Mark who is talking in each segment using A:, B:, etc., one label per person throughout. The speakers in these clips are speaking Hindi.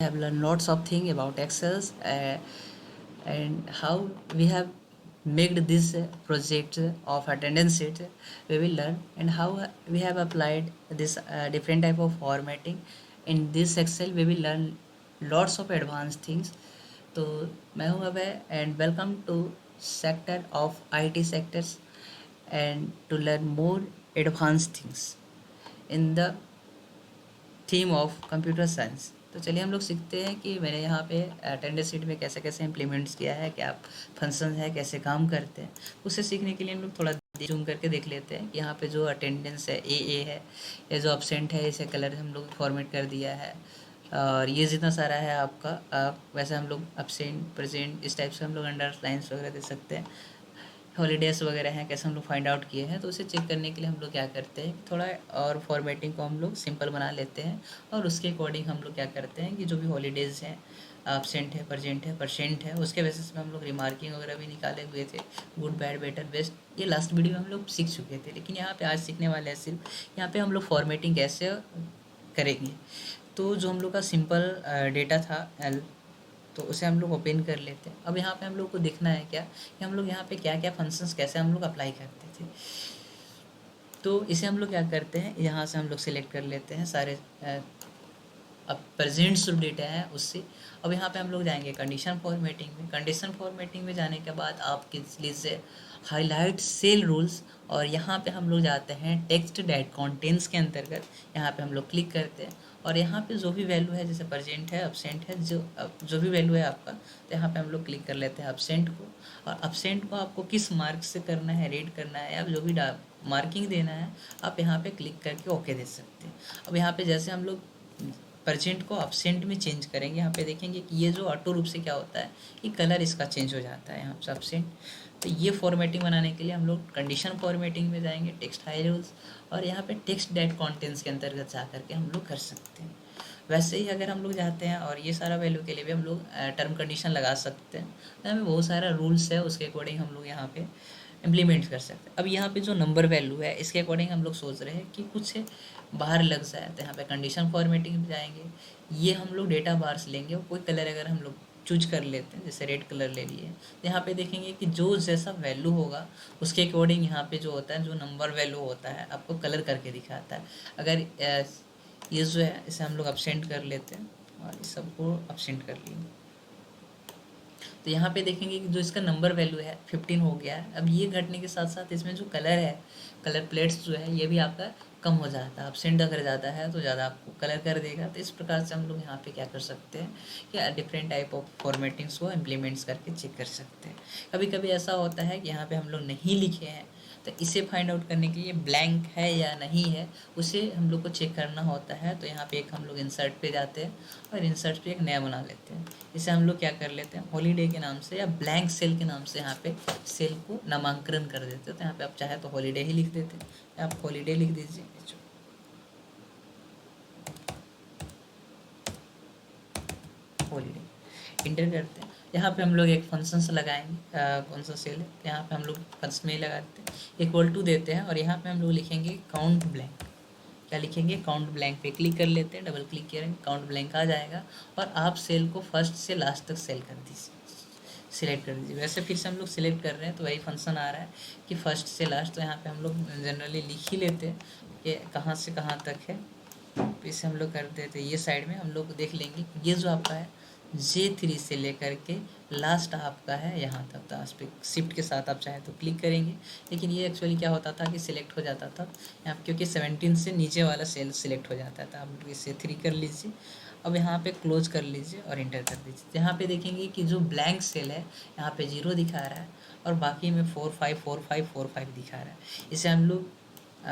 A: have learned lots of things about Excels and how we have made this project of attendance sheet. We will learn and how we have applied this different type of formatting in this Excel. We will learn lots of advanced things. तो मैं हूँ अभय and welcome to sector of IT sectors and to learn more advanced things in the theme of computer science. तो चलिए हम लोग सीखते हैं कि मैंने यहाँ पे अटेंडेंस शीट में कैसे कैसे इम्प्लीमेंट्स किया है, क्या फंक्शन है, कैसे काम करते हैं। उसे सीखने के लिए हम लोग थोड़ा जूम करके देख लेते हैं कि यहाँ पे जो अटेंडेंस है ए है, ये जो अपसेंट है इसे कलर हम लोग फॉर्मेट कर दिया है। और ये जितना सारा है आपका वैसे हम लोग अपसेंट प्रेजेंट इस टाइप से हम लोग अंडरलाइंस वगैरह दे सकते हैं। हॉलीडेज़ वगैरह हैं कैसे हम लोग फाइंड आउट किए हैं, तो उसे चेक करने के लिए हम लोग क्या करते हैं थोड़ा और फॉर्मेटिंग को हम लोग सिंपल बना लेते हैं और उसके अकॉर्डिंग हम लोग क्या करते हैं कि जो भी हॉलीडेज़ हैं, एब्सेंट है, प्रेजेंट है, परसेंट है, उसके बेसिस पे हम लोग रिमार्किंग वगैरह भी निकाले हुए थे। गुड, बैड, बेटर, बेस्ट ये लास्ट वीडियो में हम लोग सीख चुके थे, लेकिन यहाँ पे आज सीखने वाले हैं सिर्फ यहाँ पे हम लोग फॉर्मेटिंग कैसे करेंगे। तो जो हम लोग का सिंपल डेटा था तो उसे हम लोग ओपन कर लेते हैं। अब यहाँ पे हम लोग को देखना है क्या कि हम लोग यहाँ पे क्या क्या फंक्शंस कैसे हम लोग अप्लाई करते थे। तो इसे हम लोग क्या करते हैं, यहाँ से हम लोग सिलेक्ट कर लेते हैं सारे अब प्रेजेंट जो डेटा है उससे। अब यहाँ पे हम लोग जाएंगे कंडीशन फॉर्मेटिंग में। कंडीशन फॉर्मेटिंग में जाने के बाद आप किस लीजिए हाईलाइट सेल रूल्स और यहाँ पे हम लोग जाते हैं टेक्स्ट डेट कंटेंट्स के अंतर्गत। यहाँ पे हम लोग क्लिक करते हैं और यहाँ पे जो भी वैल्यू है जैसे प्रेजेंट है, एब्सेंट है, जो भी वैल्यू है आपका, तो यहाँ पे हम लोग क्लिक कर लेते हैं एब्सेंट को। और एब्सेंट को आपको किस मार्क से करना है, रेड करना है या जो भी मार्किंग देना है, आप यहाँ पे क्लिक करके ओके दे सकते हैं। अब यहाँ पे जैसे हम लोग प्रेजेंट को एब्सेंट में चेंज करेंगे, यहाँ पे देखेंगे कि ये जो ऑटो रूप से क्या होता है कि कलर इसका चेंज हो जाता है यहाँ से एब्सेंट। तो ये फॉर्मेटिंग बनाने के लिए हम लोग कंडीशन फॉर्मेटिंग में जाएंगे, टेक्स्ट हाई रूल्स, और यहाँ पे टेक्स्ट डेट कंटेंट्स के अंतर्गत जा करके हम लोग कर सकते हैं। वैसे ही अगर हम लोग जाते हैं और ये सारा वैल्यू के लिए भी हम लोग टर्म कंडीशन लगा सकते हैं, तो हमें बहुत सारा रूल्स है उसके अकॉर्डिंग हम लोग यहाँ पे इम्प्लीमेंट कर सकते हैं। अब यहाँ पे जो नंबर वैल्यू है इसके अकॉर्डिंग हम लोग सोच रहे हैं कि कुछ बाहर लग जाए, तो यहाँ पे कंडीशन फॉर्मेटिंग में जाएंगे। ये हम लोग डेटा बार्स लेंगे और कोई कलर अगर हम लोग चूज कर लेते हैं, जैसे रेड कलर ले लिए, तो यहाँ पे देखेंगे कि जो जैसा वैल्यू होगा उसके अकॉर्डिंग यहाँ पे जो होता है, जो नंबर वैल्यू होता है आपको कलर करके दिखाता है। अगर ये जो है इसे हम लोग अपसेंट कर लेते हैं और इस सबको अपसेंट कर लिए, तो यहाँ पे देखेंगे कि जो इसका नंबर वैल्यू है 15 हो गया है। अब ये घटने के साथ साथ इसमें जो कलर है, कलर प्लेट्स जो है ये भी आपका कम हो जाता है। एब्सेंट अगर ज़्यादा है तो ज़्यादा आपको कलर कर देगा। तो इस प्रकार से हम लोग यहाँ पे क्या कर सकते हैं कि डिफरेंट टाइप ऑफ फॉर्मेटिंग्स को इम्प्लीमेंट्स करके चेक कर सकते हैं। कभी कभी ऐसा होता है कि यहाँ पे हम लोग नहीं लिखे हैं, तो इसे फाइंड आउट करने के लिए ब्लैंक है या नहीं है उसे हम लोग को चेक करना होता है। तो यहाँ पे एक हम लोग इंसर्ट पे जाते हैं और इंसर्ट पे एक नया बना लेते हैं। इसे हम लोग क्या कर लेते हैं, हॉलीडे के नाम से या ब्लैंक सेल के नाम से यहाँ पे सेल को नामांकन कर देते हैं। तो यहाँ पे आप चाहे तो हॉलीडे ही लिख देते हैं, आप हॉलीडे लिख दीजिए, हॉलीडे इंटर करते हैं। यहाँ पे हम लोग एक फंक्शन से लगाएंगे, कौन सा सेल है, यहाँ पे हम लोग फंक्शन में ही लगाते हैं, इक्वल टू देते हैं और यहाँ पे हम लोग लिखेंगे काउंट ब्लैंक। क्या लिखेंगे, काउंट ब्लैंक पे क्लिक कर लेते हैं, डबल क्लिक करेंगे, काउंट ब्लैंक आ जाएगा और आप सेल को फर्स्ट से लास्ट तक सेल कर दीजिए, सिलेक्ट कर दीजिए। वैसे फिर से हम लोग सिलेक्ट कर रहे हैं तो वही फंक्शन आ रहा है कि फर्स्ट से लास्ट। तो यहाँ पे हम लोग जनरली लिख ही लेते हैं कि कहाँ से कहाँ तक है। तो इसे हम लोग कर देते हैं, ये साइड में हम लोग देख लेंगे ये जो आपका है J3 से लेकर के लास्ट आपका है यहाँ तक। तो इस पर शिफ्ट के साथ आप चाहे तो क्लिक करेंगे, लेकिन ये एक्चुअली क्या होता था कि सिलेक्ट हो जाता था यहाँ, क्योंकि 17 से नीचे वाला सेल सिलेक्ट हो जाता था। आप इसे 3 कर लीजिए, अब यहाँ पे क्लोज कर लीजिए और इंटर कर दीजिए। यहाँ पे देखेंगे कि जो ब्लैंक सेल है यहाँ पे 0 दिखा रहा है और बाकी में 4 5 4 5 4 5 दिखा रहा है। इसे हम लोग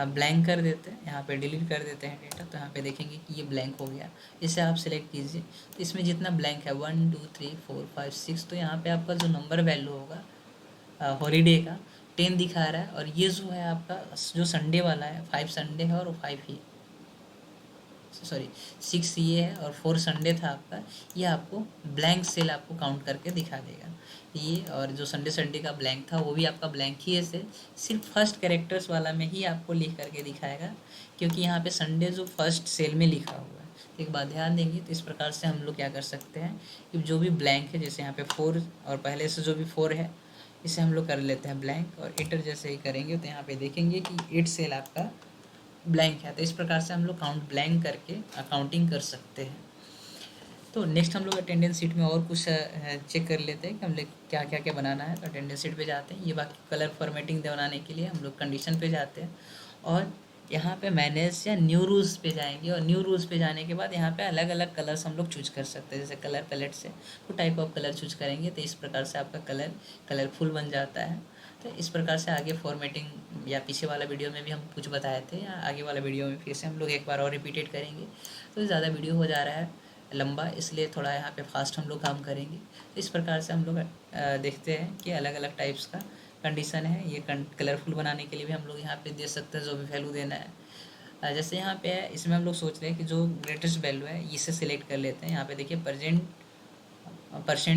A: ब्लैंक कर देते हैं, यहाँ पे डिलीट कर देते हैं डेटा। तो यहाँ पे देखेंगे कि ये ब्लैंक हो गया। इसे आप सिलेक्ट कीजिए, तो इसमें जितना ब्लैंक है 1 2 3 4 5 6, तो यहाँ पे आपका जो नंबर वैल्यू होगा हॉलीडे का 10 दिखा रहा है। और ये जो है आपका जो संडे वाला है 5 संडे है और 5 ही सॉरी 6 ये है और 4 संडे था आपका, ये आपको ब्लैंक सेल आपको काउंट करके दिखा देगा ये। और जो संडे का ब्लैंक था वो भी आपका ब्लैंक ही है सेल, सिर्फ फर्स्ट कैरेक्टर्स वाला में ही आपको लिख करके दिखाएगा, क्योंकि यहाँ पे संडे जो फर्स्ट सेल में लिखा हुआ है। एक बात ध्यान देंगे तो इस प्रकार से हम लोग क्या कर सकते हैं कि जो भी ब्लैंक है, जैसे यहाँ पे 4 और पहले से जो भी 4 है इसे हम लोग कर लेते हैं ब्लैंक, और इंटर जैसे ही करेंगे तो यहाँ पे देखेंगे कि 8 सेल आपका ब्लैंक है। तो इस प्रकार से हम लोग काउंट ब्लैंक करके अकाउंटिंग कर सकते हैं। तो नेक्स्ट हम लोग अटेंडेंस शीट में और कुछ चेक कर लेते हैं कि हम लोग क्या क्या क्या बनाना है। तो अटेंडेंस शीट पे जाते हैं, ये बाकी कलर फॉर्मेटिंग बनाने के लिए हम लोग कंडीशन पे जाते हैं और यहाँ पे मैनेज या न्यू रूल्स पे जाएंगे, और न्यू रूल्स पे जाने के बाद यहाँ पे अलग अलग कलर्स हम लोग चूज कर सकते हैं। जैसे कलर पैलेट से तो टाइप ऑफ कलर चूज करेंगे तो इस प्रकार से आपका कलर कलरफुल बन जाता है। तो इस प्रकार से आगे फॉर्मेटिंग या पीछे वाला वीडियो में भी हम कुछ बताए थे, या आगे वाला वीडियो में फिर से हम लोग एक बार और रिपीटेड करेंगे। तो ज़्यादा वीडियो हो जा रहा है लंबा, इसलिए थोड़ा यहाँ पे फास्ट हम लोग काम करेंगे। तो इस प्रकार से हम लोग देखते हैं कि अलग अलग टाइप्स का कंडीशन है। ये कलरफुल बनाने के लिए भी हम लोग यहाँ पे दे सकते हैं जो भी वैल्यू देना है। जैसे यहाँ पे है, इसमें हम लोग सोच रहे हैं कि जो ग्रेटेस्ट वैल्यू है इसे सिलेक्ट कर लेते हैं। यहाँ पे देखिए परसेंट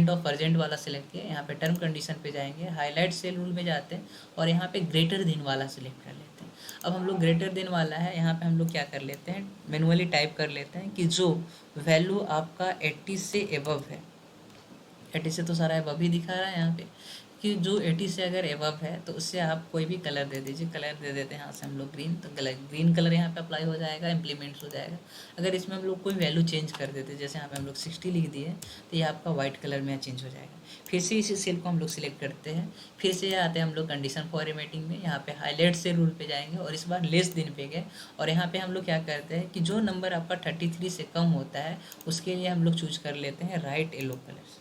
A: ऑफ परसेंट वाला सिलेक्ट किया, यहाँ पे टर्म कंडीशन पे जाएंगे, हाईलाइट सेल रूल में जाते हैं और यहाँ पे ग्रेटर देन वाला सिलेक्ट कर लेते हैं। अब हम लोग ग्रेटर देन वाला है, यहाँ पे हम लोग क्या कर लेते हैं, मैनुअली टाइप कर लेते हैं कि जो वैल्यू आपका 80 से एबव है, 80 से तो सारा एबव ही दिखा रहा है यहाँ पे, कि जो 80 से अगर एबव है तो उससे आप कोई भी कलर दे दीजिए। कलर दे देते हैं यहाँ से हम लोग ग्रीन, तो ग्रीन कलर यहाँ पे अप्लाई हो जाएगा, इम्प्लीमेंट्स हो जाएगा। अगर इसमें हम लोग कोई वैल्यू चेंज कर देते, जैसे यहाँ पे हम लोग 60 लिख दिए, तो ये आपका वाइट कलर में चेंज हो जाएगा। फिर से इसी सेल को हम लोग सिलेक्ट करते हैं, फिर से आते हैं हम लोग कंडीशन फॉर्मेटिंग में, यहाँ पे हाईलाइट से रूल पे जाएंगे और इस बार लेस दिन पे गए, और यहाँ पे हम लोग क्या करते हैं कि जो नंबर आपका 33 से कम होता है उसके लिए हम लोग चूज कर लेते हैं राइट येलो कलर,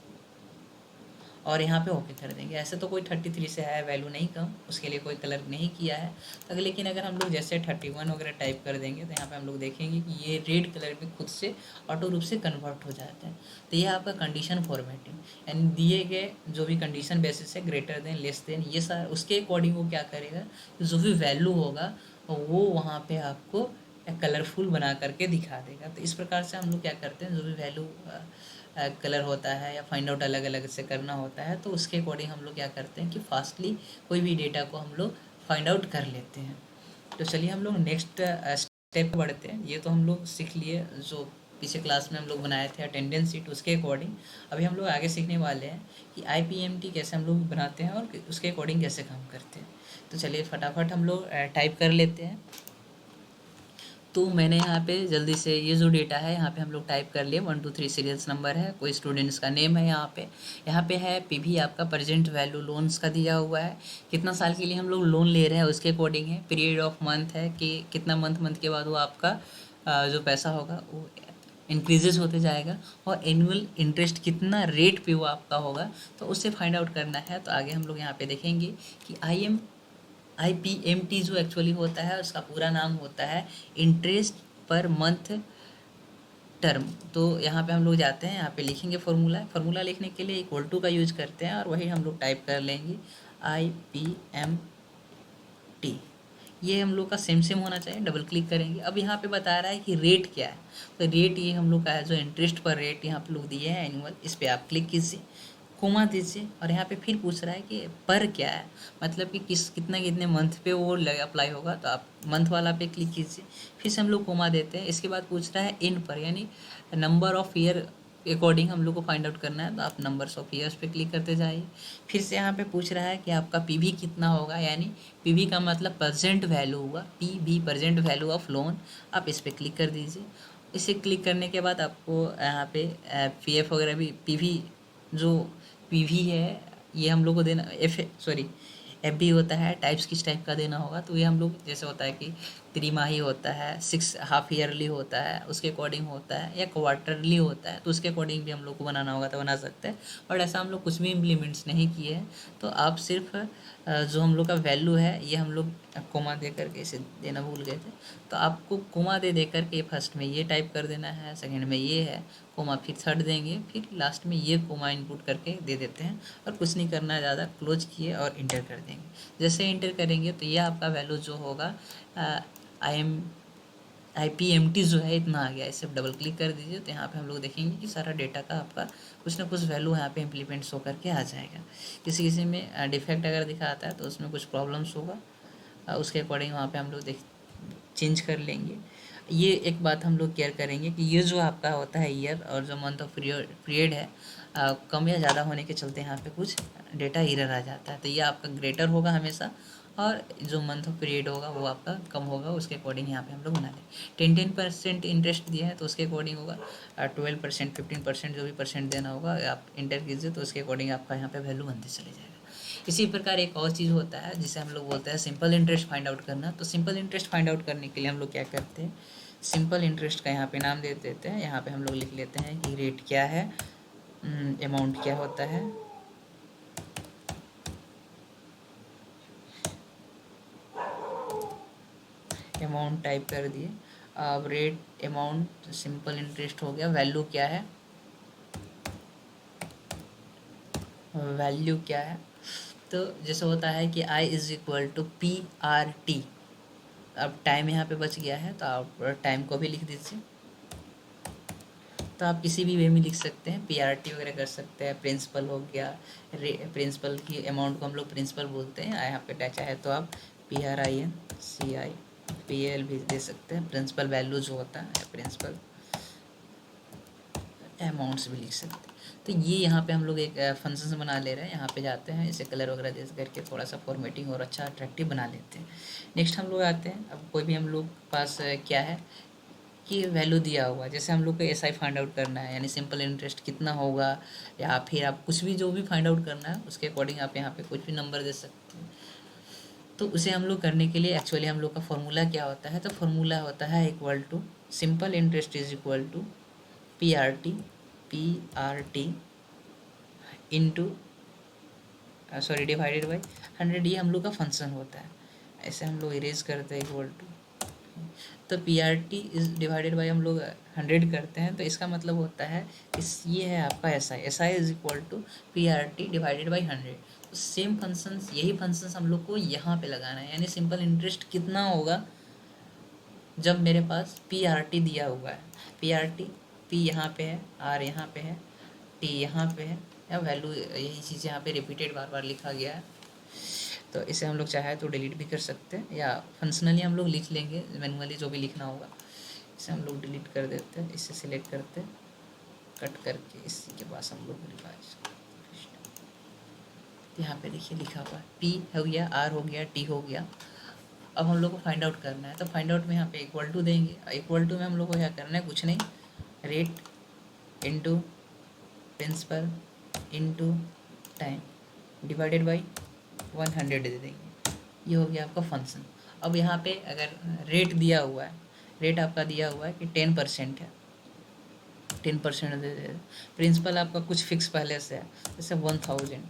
A: और यहाँ पे ओके कर देंगे। ऐसे तो कोई 33 से है वैल्यू नहीं कम, उसके लिए कोई कलर नहीं किया है। तो लेकिन अगर हम लोग जैसे 31 वगैरह टाइप कर देंगे तो यहाँ पे हम लोग देखेंगे कि ये रेड कलर में खुद से ऑटो रूप से कन्वर्ट हो जाता है। तो ये आपका कंडीशन फॉर्मेटिंग, यानी दिए गए जो भी कंडीशन बेसिस है, ग्रेटर देन, लेस देन, ये सारा उसके अकॉर्डिंग वो क्या करेगा, जो भी वैल्यू होगा वो वहाँ पे आपको कलरफुल बना करके दिखा देगा। तो इस प्रकार से हम लोग क्या करते हैं, जो भी वैल्यू कलर होता है या फाइंड आउट अलग अलग से करना होता है, तो उसके अकॉर्डिंग हम लोग क्या करते हैं कि फास्टली कोई भी डेटा को हम लोग फाइंड आउट कर लेते हैं। तो चलिए हम लोग नेक्स्ट स्टेप बढ़ते हैं। ये तो हम लोग सीख लिए जो पिछले क्लास में हम लोग बनाए थे अटेंडेंस शीट, उसके अकॉर्डिंग अभी हम लोग आगे सीखने वाले हैं कि IPMT कैसे हम लोग बनाते हैं और उसके अकॉर्डिंग कैसे काम करते हैं। तो चलिए फटाफट हम लोग टाइप कर लेते हैं। तो मैंने यहाँ पे जल्दी से ये जो डेटा है यहाँ पे हम लोग टाइप कर लिए, 1 2 3 सीरियल्स नंबर है, कोई स्टूडेंट्स का नेम है, यहाँ पे है PV आपका प्रेजेंट वैल्यू लोन्स का दिया हुआ है, कितना साल के लिए हम लोग लोन ले रहे हैं उसके अकॉर्डिंग है, पीरियड ऑफ मंथ है कि कितना मंथ के बाद वो आपका जो पैसा होगा वो इंक्रीजेज होते जाएगा, और एनुअल इंटरेस्ट कितना रेट पे वो आपका होगा, तो उससे फाइंड आउट करना है। तो आगे हम लोग यहाँ पे देखेंगे कि IPMT जो एक्चुअली होता है उसका पूरा नाम होता है इंटरेस्ट पर मंथ टर्म। तो यहाँ पे हम लोग जाते हैं, यहाँ पे लिखेंगे फार्मूला लिखने के लिए इक्वल टू का यूज करते हैं और वही हम लोग टाइप कर लेंगे IPMT। ये हम लोग का सेम होना चाहिए, डबल क्लिक करेंगे। अब यहाँ पे बता रहा है कि रेट क्या है, तो रेट ये हम लोग का है जो इंटरेस्ट पर रेट यहाँ पे लोग दिए हैं एनुअल, इस पर आप क्लिक कीजिए, कोमा दीजिए, और यहाँ पे फिर पूछ रहा है कि पर क्या है, मतलब कि कितने मंथ पे वो अप्लाई होगा, तो आप मंथ वाला पे क्लिक कीजिए, फिर से हम लोग कोमा देते हैं। इसके बाद पूछ रहा है इन पर, यानी नंबर ऑफ ईयर अकॉर्डिंग हम लोग को फाइंड आउट करना है, तो आप नंबर्स ऑफ ईयर्स पे क्लिक करते जाइए। फिर से यहाँ पे पूछ रहा है कि आपका PV कितना होगा, यानी PV का मतलब प्रेजेंट वैल्यू हुआ, PV present value of loan, आप इस पर क्लिक कर दीजिए। इसे क्लिक करने के बाद आपको यहाँ पे PF वगैरह भी, PV जो PV है ये हम लोग को देना, FB होता है, टाइप्स किस टाइप का देना होगा, तो ये हम लोग जैसे होता है कि त्रिमाही होता है, 6 हाफ ईयरली होता है उसके अकॉर्डिंग होता है, या क्वार्टरली होता है तो उसके अकॉर्डिंग भी हम लोग को बनाना होगा तो बना सकते हैं। और ऐसा हम लोग कुछ भी इम्प्लीमेंट्स नहीं किए हैं, तो आप सिर्फ जो हम लोग का वैल्यू है ये हम लोग कोमा दे करके इसे देना भूल गए थे, तो आपको कोमा दे करके फर्स्ट में ये टाइप कर देना है, सेकेंड में ये है कोमा, फिर थर्ड देंगे, फिर लास्ट में ये कोमा इनपुट करके दे देते हैं, और कुछ नहीं करना है ज़्यादा, क्लोज किए और इंटर कर देंगे। जैसे इंटर करेंगे तो ये आपका वैल्यू जो होगा IPMT जो है इतना आ गया, इसे डबल क्लिक कर दीजिए, तो यहाँ पे हम लोग देखेंगे कि सारा डेटा का आपका कुछ ना कुछ वैल्यू यहाँ पे इम्प्लीमेंट्स होकर के आ जाएगा। किसी में डिफेक्ट अगर दिखाता है तो उसमें कुछ प्रॉब्लम्स होगा, उसके अकॉर्डिंग वहाँ पे हम लोग चेंज कर लेंगे। ये एक बात हम लोग केयर करेंगे कि ये जो आपका होता है ईयर और जो मंथ ऑफ पीरियड है, कम या ज़्यादा होने के चलते यहाँ पे कुछ डेटा एरर आ जाता है, तो ये आपका ग्रेटर होगा हमेशा, और जो मंथ ऑफ पीरियड होगा वो आपका कम होगा, उसके अकॉर्डिंग यहाँ पे हम लोग बना लें। 10% इंटरेस्ट दिया है तो उसके अकॉर्डिंग होगा 12%, 15% जो भी परसेंट देना होगा आप इंटर कीजिए, तो उसके अकॉर्डिंग आपका यहाँ पे वैल्यू बनते चले जाएगा। इसी प्रकार एक और चीज़ होता है जिसे हम लोग बोलते हैं सिंपल इंटरेस्ट फाइंड आउट करना। तो सिंपल इंटरेस्ट फाइंड आउट करने के लिए हम लोग क्या करते हैं, सिंपल इंटरेस्ट का यहाँ पे नाम दे देते हैं, यहाँ पे हम लोग लिख लेते हैं कि रेट क्या है, अमाउंट क्या होता है, अमाउंट टाइप कर दिए। अब रेट, अमाउंट, सिंपल इंटरेस्ट हो गया, वैल्यू क्या है, वैल्यू क्या है। तो जैसे होता है कि I is equal to PRT। अब टाइम यहाँ पे बच गया है तो आप टाइम को भी लिख दीजिए। तो आप किसी भी वे में लिख सकते हैं, PRT वगैरह कर सकते हैं, प्रिंसिपल हो गया, प्रिंसिपल की अमाउंट को हम लोग प्रिंसिपल बोलते हैं, यहाँ पे टैचा है तो आप PRINCIPAL भी दे सकते हैं। प्रिंसिपल वैल्यू जो होता है, प्रिंसिपल अमाउंट्स भी लिख सकते हैं। तो ये यहाँ पे हम लोग एक फंक्शन बना ले रहे हैं, यहाँ पे जाते हैं, इसे कलर वगैरह दे करके थोड़ा सा फॉर्मेटिंग और अच्छा अट्रैक्टिव बना लेते हैं। नेक्स्ट हम लोग आते हैं, अब कोई भी हम लोग पास क्या है कि वैल्यू दिया हुआ है, जैसे हम लोग को SI फाइंड आउट करना है, यानी सिंपल इंटरेस्ट कितना होगा, या फिर आप कुछ भी जो भी फाइंड आउट करना है उसके अकॉर्डिंग आप यहाँ पे कुछ भी नंबर दे सकते हैं। तो उसे हम लोग करने के लिए एक्चुअली हम लोग का फॉर्मूला क्या होता है, तो फॉर्मूला होता है equal to simple interest is equal to P R T into sorry divided by 100। ये हम लोग का फंक्शन होता है, ऐसे हम लोग इरेज करते हैं इक्वल टू। तो PRT इज डिवाइडेड बाई हम लोग 100 करते हैं, तो इसका मतलब होता है ये है आपका SI is equal to PRT divided by 100। तो सेम फंक्शंस, यही फंक्शंस हम लोग को यहाँ पे लगाना है, यानी सिंपल इंटरेस्ट कितना होगा जब मेरे पास PRT दिया हुआ है, PRT, P यहाँ पे है, R यहाँ पे है, T यहाँ पे है, या वैल्यू यही चीज़ यहाँ पे रिपीटेड बार बार लिखा गया है। तो इसे हम लोग चाहे तो डिलीट भी कर सकते हैं, या फंक्शनली हम लोग लिख लेंगे, मैनुअली जो भी लिखना होगा इसे हम लोग डिलीट कर देते हैं, इसे सिलेक्ट करते हैं, कट करके इसी के पास हम लोग रिवाइज। यहाँ पे देखिए लिखा हुआ है P हो गया, R हो गया, T हो गया। अब हम लोग को फाइंड आउट करना है, तो फाइंड आउट में यहाँ पे इक्वल टू देंगे, इक्वल टू में हम लोग को क्या करना है, कुछ नहीं, rate into principal into time divided by 100 दे देंगे। ये हो गया आपका फंक्शन। अब यहाँ पे अगर रेट दिया हुआ है, रेट आपका दिया हुआ है कि 10% है, 10% दे दे। प्रिंसिपल आपका कुछ फिक्स पहले से है, जैसे 1000,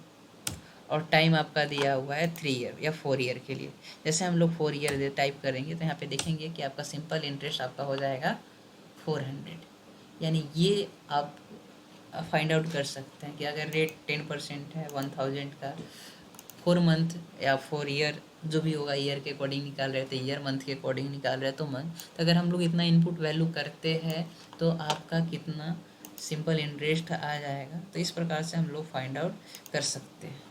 A: और टाइम आपका दिया हुआ है 3 ईयर या 4 ईयर के लिए। जैसे हम लोग 4 ईयर टाइप करेंगे तो यहाँ पे देखेंगे कि आपका सिंपल इंटरेस्ट आपका हो जाएगा 400। यानी ये आप फाइंड आउट कर सकते हैं कि अगर रेट 10% है 1000 का, 4 मंथ या 4 ईयर जो भी होगा, ईयर के अकॉर्डिंग निकाल रहे थे ईयर, मंथ के अकॉर्डिंग निकाल रहे तो मंथ, तो अगर हम लोग इतना इनपुट वैल्यू करते हैं तो आपका कितना सिंपल इंटरेस्ट आ जाएगा। तो इस प्रकार से हम लोग फाइंड आउट कर सकते हैं।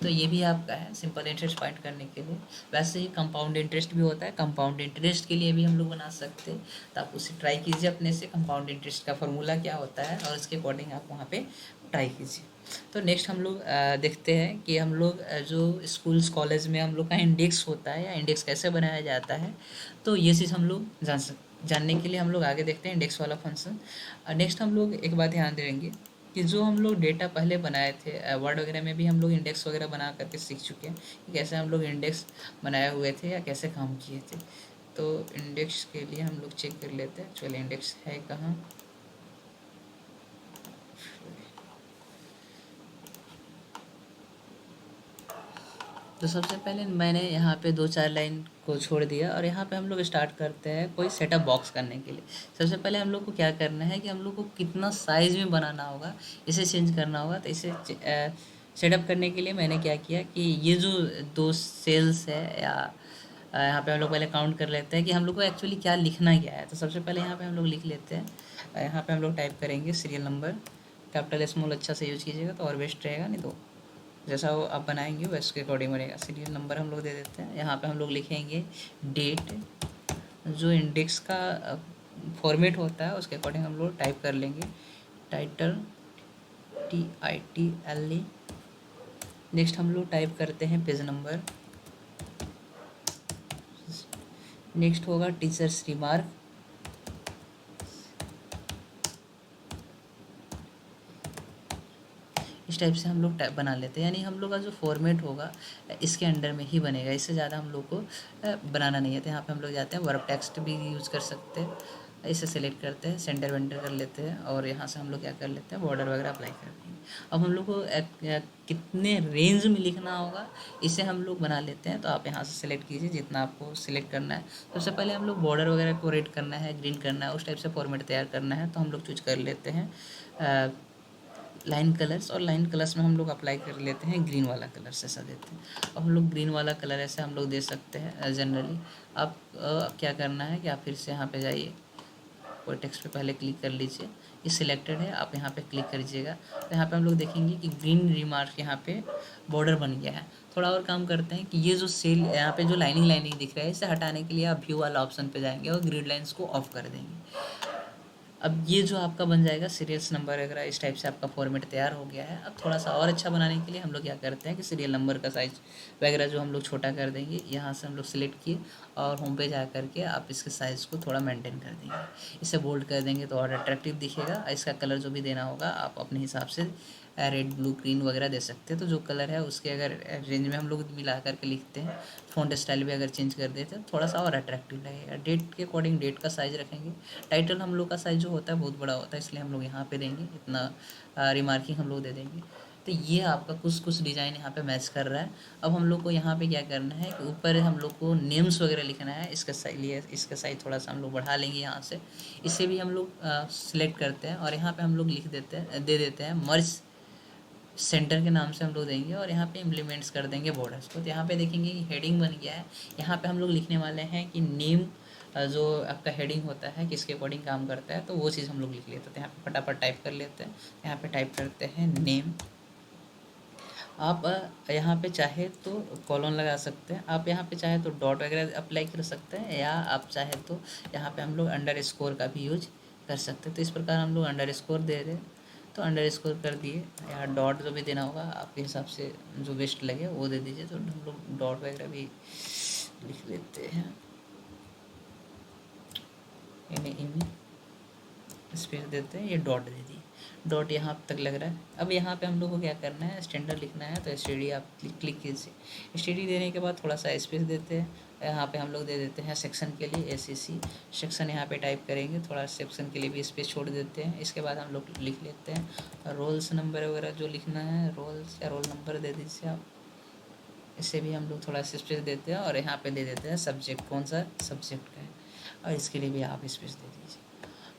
A: तो ये भी आपका है सिंपल इंटरेस्ट फाइंड करने के लिए। वैसे ही कंपाउंड इंटरेस्ट भी होता है, कंपाउंड इंटरेस्ट के लिए भी हम लोग बना सकते हैं, तो आप उसे ट्राई कीजिए अपने से, कंपाउंड इंटरेस्ट का फॉर्मूला क्या होता है और इसके अकॉर्डिंग आप वहाँ पे ट्राई कीजिए। तो नेक्स्ट हम लोग देखते हैं कि हम लोग जो स्कूल्स कॉलेज में हम लोग का इंडेक्स होता है या इंडेक्स कैसे बनाया जाता है, तो ये चीज़ हम लोग जानने के लिए हम लोग आगे देखते हैं इंडेक्स वाला फंक्शन। नेक्स्ट हम लोग एक बात ध्यान देंगे कि जो हम लोग डेटा पहले बनाए थे, वर्ड वगैरह में भी हम लोग इंडेक्स वगैरह बना करके सीख चुके हैं कि कैसे हम लोग इंडेक्स बनाए हुए थे या कैसे काम किए थे। तो इंडेक्स के लिए हम लोग चेक कर लेते हैं एक्चुअली इंडेक्स है कहाँ। तो सबसे पहले मैंने यहाँ पे 2-4 लाइन को छोड़ दिया और यहाँ पे हम लोग स्टार्ट करते हैं कोई सेटअप बॉक्स करने के लिए। सबसे पहले हम लोग को क्या करना है कि हम लोग को कितना साइज़ में बनाना होगा, इसे चेंज करना होगा। तो इसे सेटअप करने के लिए मैंने क्या किया कि ये जो 2 सेल्स है या यहाँ पे हम लोग पहले काउंट कर लेते हैं कि हम लोग को एक्चुअली क्या लिखना क्या है। तो सबसे पहले यहाँ पे हम लोग लिख लेते हैं, यहाँ पे हम लोग टाइप करेंगे सीरियल नंबर, कैपिटल स्मॉल अच्छा से यूज कीजिएगा तो और बेस्ट रहेगा, नहीं तो जैसा वो आप बनाएंगे वैसे के अकॉर्डिंग बनेगा। सीरियल नंबर हम लोग दे देते हैं, यहाँ पे हम लोग लिखेंगे डेट जो इंडेक्स का फॉर्मेट होता है उसके अकॉर्डिंग हम लोग टाइप कर लेंगे। Title TITLE। नेक्स्ट हम लोग टाइप करते हैं पेज नंबर। नेक्स्ट होगा टीचर्स रिमार्क। इस टाइप से हम लोग टाइप बना लेते हैं, यानी हम लोग का जो फॉर्मेट होगा इसके अंडर में ही बनेगा, इससे ज़्यादा हम लोग को बनाना नहीं है। तो यहाँ पे हम लोग जाते हैं, वर्ब टेक्स्ट भी यूज़ कर सकते हैं। इसे सेलेक्ट करते हैं, सेंटर वेंटर कर लेते हैं और यहाँ से हम लोग क्या कर लेते हैं, बॉर्डर वगैरह अप्लाई कर देंगे। अब हम लोग को कितने रेंज में लिखना होगा इसे हम लोग बना लेते हैं। तो आप यहाँ से सिलेक्ट कीजिए जितना आपको सिलेक्ट करना है। सबसे पहले हम लोग बॉर्डर वगैरह को रेड करना है, ग्रीन करना है, उस टाइप से फॉर्मेट तैयार करना है। तो हम लोग चूज कर लेते हैं लाइन कलर्स, और लाइन कलर्स में हम लोग अप्लाई कर लेते हैं ग्रीन वाला कलर से ऐसा देते हैं। अब हम लोग ग्रीन वाला कलर ऐसे हम लोग दे सकते हैं जनरली। आप क्या करना है कि आप फिर से यहाँ पे जाइए, कोई टेक्स्ट पे पहले क्लिक कर लीजिए, ये सिलेक्टेड है, आप यहाँ पे क्लिक करिएगा। तो यहाँ पे हम लोग देखेंगे कि ग्रीन रिमार्क यहाँ पे बॉर्डर बन गया है। थोड़ा और काम करते हैं कि ये जो सेल यहाँ पे जो लाइनिंग लाइनिंग दिख रहा है इसे हटाने के लिए आप व्यू वाला ऑप्शन पे जाएंगे और ग्रिड लाइंस को ऑफ कर देंगे। अब ये जो आपका बन जाएगा सीरियल्स नंबर वगैरह, इस टाइप से आपका फॉर्मेट तैयार हो गया है। अब थोड़ा सा और अच्छा बनाने के लिए हम लोग क्या करते हैं कि सीरियल नंबर का साइज वगैरह जो हम लोग छोटा कर देंगे। यहाँ से हम लोग सिलेक्ट किए और होम पे जा करके आप इसके साइज़ को थोड़ा मेंटेन कर देंगे, इसे बोल्ड कर देंगे तो और अट्रैक्टिव दिखेगा। इसका कलर जो भी देना होगा आप अपने हिसाब से रेड ब्लू ग्रीन वगैरह दे सकते हैं। तो जो कलर है उसके अगर रेंज में हम लोग मिला करके लिखते हैं, फ़ॉन्ट स्टाइल भी अगर चेंज कर देते हैं थोड़ा सा और अट्रैक्टिव लगेगा। डेट के अकॉर्डिंग डेट का साइज़ रखेंगे। टाइटल हम लोग का साइज़ जो होता है बहुत बड़ा होता है, इसलिए हम लोग यहाँ पे देंगे इतना, रिमार्किंग हम लोग दे देंगे। तो ये आपका कुछ कुछ डिज़ाइन यहाँ पे मैच कर रहा है। अब हम लोग को यहाँ पे क्या करना है कि ऊपर हम लोग को नेम्स वगैरह लिखना है। इसका लिए इसका साइज़ थोड़ा सा हम लोग बढ़ा लेंगे यहाँ से। इसे भी हम लोग सिलेक्ट करते हैं और यहाँ पे हम लोग लिख देते हैं, दे देते हैं मर्ज सेंटर के नाम से हम लोग देंगे और यहाँ पे इम्प्लीमेंट्स कर देंगे बॉर्डर्स को। तो यहाँ पे देखेंगे कि हेडिंग बन गया है। यहाँ पे हम लोग लिखने वाले हैं कि नेम जो आपका हेडिंग होता है किसके अकॉर्डिंग काम करता है, तो वो चीज़ हम लोग लिख लेते हैं। तो यहाँ पे फटाफट टाइप कर लेते हैं। यहाँ पे टाइप करते हैं नेम। आप यहाँ पे चाहे तो कॉलन लगा सकते हैं, आप यहाँ पे चाहे तो डॉट वगैरह अप्लाई कर सकते हैं, या आप चाहे तो यहाँ पे हम लोग अंडर स्कोर का भी यूज कर सकते हैं। तो इस प्रकार हम लोग अंडर स्कोर दे रहे हैं तो अंडर स्कोर कर दिए, या डॉट जो भी देना होगा आपके हिसाब से जो बेस्ट लगे वो दे दीजिए। तो हम लोग डॉट वगैरह भी लिख लेते हैं, इन स्पेस देते हैं, ये डॉट दे दिए, डॉट यहाँ तक लग रहा है। अब यहाँ पे हम लोग को क्या करना है, स्टैंडर्ड लिखना है। तो स्टडी आप क्लिक कीजिए। स्टडी देने के बाद थोड़ा सा स्पेस देते हैं। यहाँ पे हम लोग दे देते हैं सेक्शन के लिए SCC सेक्शन, यहाँ पे टाइप करेंगे। थोड़ा सेक्शन के लिए भी स्पेस छोड़ देते हैं। इसके बाद हम लोग लिख लेते हैं रोल्स नंबर वगैरह जो लिखना है, रोल्स या रोल नंबर दे दीजिए आप। इसे भी हम लोग थोड़ा स्पेस देते हैं और यहाँ पे दे देते हैं सब्जेक्ट, कौन सा सब्जेक्ट का है, और इसके लिए भी आप स्पेस दे दीजिए।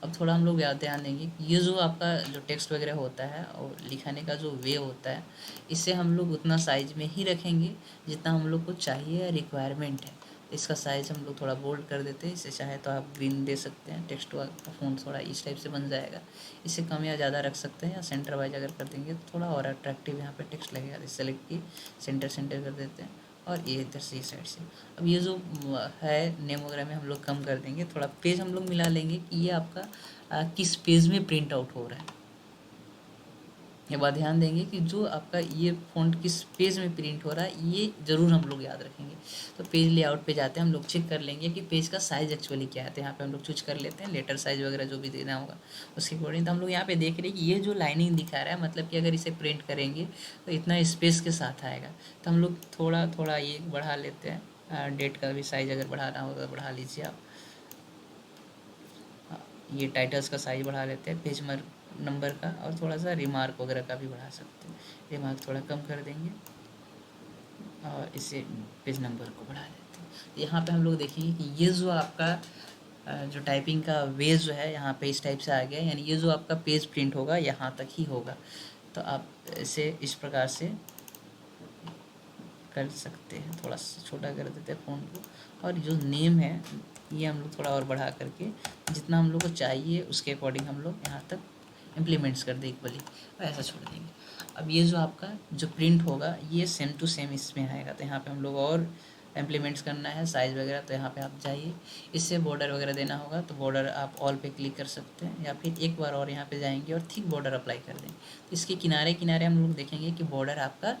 A: अब थोड़ा हम लोग याद ध्यान देंगे कि ये जो आपका जो टेक्स्ट वगैरह होता है और लिखाने का जो वे होता है, इसे हम लोग उतना साइज में ही रखेंगे जितना हम लोग को चाहिए या रिक्वायरमेंट है। इसका साइज़ हम लोग थोड़ा बोल्ड कर देते हैं। इसे चाहे तो आप ग्रीन दे सकते हैं, टेक्स्ट का फ़ॉन्ट थोड़ा इस टाइप से बन जाएगा। इसे कम या ज़्यादा रख सकते हैं, या सेंटर वाइज अगर कर देंगे तो थोड़ा और अट्रैक्टिव यहाँ पे टेक्स्ट लगेगा। इसे सेलेक्ट की सेंटर सेंटर कर देते हैं और ये इधर से इस साइड से। अब ये जो है नेम वगैरह में हम लोग कम कर देंगे। थोड़ा पेज हम लोग मिला लेंगे कि ये आपका किस पेज में प्रिंट आउट हो रहा है। ये बात ध्यान देंगे कि जो आपका ये फ़ॉन्ट किस पेज में प्रिंट हो रहा है, ये ज़रूर हम लोग याद रखेंगे। तो पेज लेआउट पे जाते हैं, हम लोग चेक कर लेंगे कि पेज का साइज़ एक्चुअली क्या है। तो यहाँ पे हम लोग चूज कर लेते हैं लेटर साइज़ वगैरह जो भी देना होगा उसके अकॉर्डिंग। तो हम लोग यहाँ पे देख रहे हैं कि ये जो लाइनिंग दिखा रहा है, मतलब कि अगर इसे प्रिंट करेंगे तो इतना स्पेस के साथ आएगा। तो हम लोग थोड़ा थोड़ा ये बढ़ा लेते हैं। डेट का भी साइज़ अगर बढ़ाना होगा तो बढ़ा लीजिए आप। ये टाइटल्स का साइज़ बढ़ा लेते हैं, पेज नंबर का, और थोड़ा सा रिमार्क वगैरह का भी बढ़ा सकते हैं। रिमार्क थोड़ा कम कर देंगे और इसे पेज नंबर को बढ़ा देते हैं। यहाँ पे हम लोग देखेंगे कि ये जो आपका जो टाइपिंग का वे जो है यहाँ पे इस टाइप से आ गया, यानी ये जो आपका पेज प्रिंट होगा यहाँ तक ही होगा। तो आप इसे इस प्रकार से कर सकते हैं, थोड़ा सा छोटा कर देते हैं फ़ॉन्ट को। और जो नेम है ये हम लोग थोड़ा और बढ़ा करके जितना हम लोग को चाहिए उसके अकॉर्डिंग हम लोग यहाँ तक इम्प्लीमेंट्स कर दें इक्वली, और ऐसा छोड़ देंगे। अब ये जो आपका जो प्रिंट होगा ये सेम टू सेम इसमें आएगा। तो यहाँ पे हम लोग और इम्प्लीमेंट्स करना है साइज़ वगैरह, तो यहाँ पे आप जाइए। इससे बॉर्डर वगैरह देना होगा तो बॉर्डर आप ऑल पे क्लिक कर सकते हैं, या फिर एक बार और यहाँ पे जाएंगे और थिक बॉर्डर अप्लाई कर देंगे। तो इसके किनारे किनारे हम लोग देखेंगे कि बॉर्डर आपका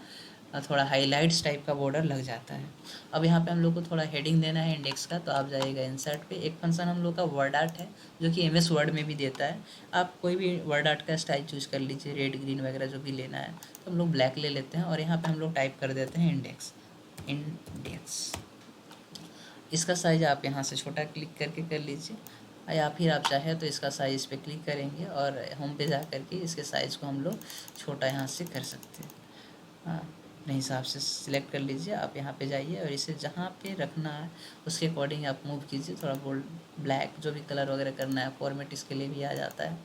A: थोड़ा हाईलाइट्स टाइप का बॉर्डर लग जाता है। अब यहाँ पे हम लोग को थोड़ा हेडिंग देना है इंडेक्स का, तो आप जाइएगा इंसर्ट पे। एक फंक्शन हम लोग का वर्ड आर्ट है जो कि MS वर्ड में भी देता है। आप कोई भी वर्ड आर्ट का स्टाइल चूज कर लीजिए, रेड ग्रीन वगैरह जो भी लेना है। तो हम लोग ब्लैक ले लेते हैं और यहाँ पे हम लोग टाइप कर देते हैं इंडेक्स। इसका साइज़ आप यहाँ से छोटा क्लिक करके कर लीजिए, या फिर आप चाहे तो इसका साइज़ पे क्लिक करेंगे और होम पे जा करके इसके साइज़ को हम लोग छोटा यहाँ से कर सकते हैं। अपने हिसाब से सिलेक्ट कर लीजिए। आप यहाँ पे जाइए और इसे जहाँ पे रखना है उसके अकॉर्डिंग आप मूव कीजिए। थोड़ा बोल्ड, ब्लैक, जो भी कलर वगैरह करना है, फॉर्मेट इसके लिए भी आ जाता है।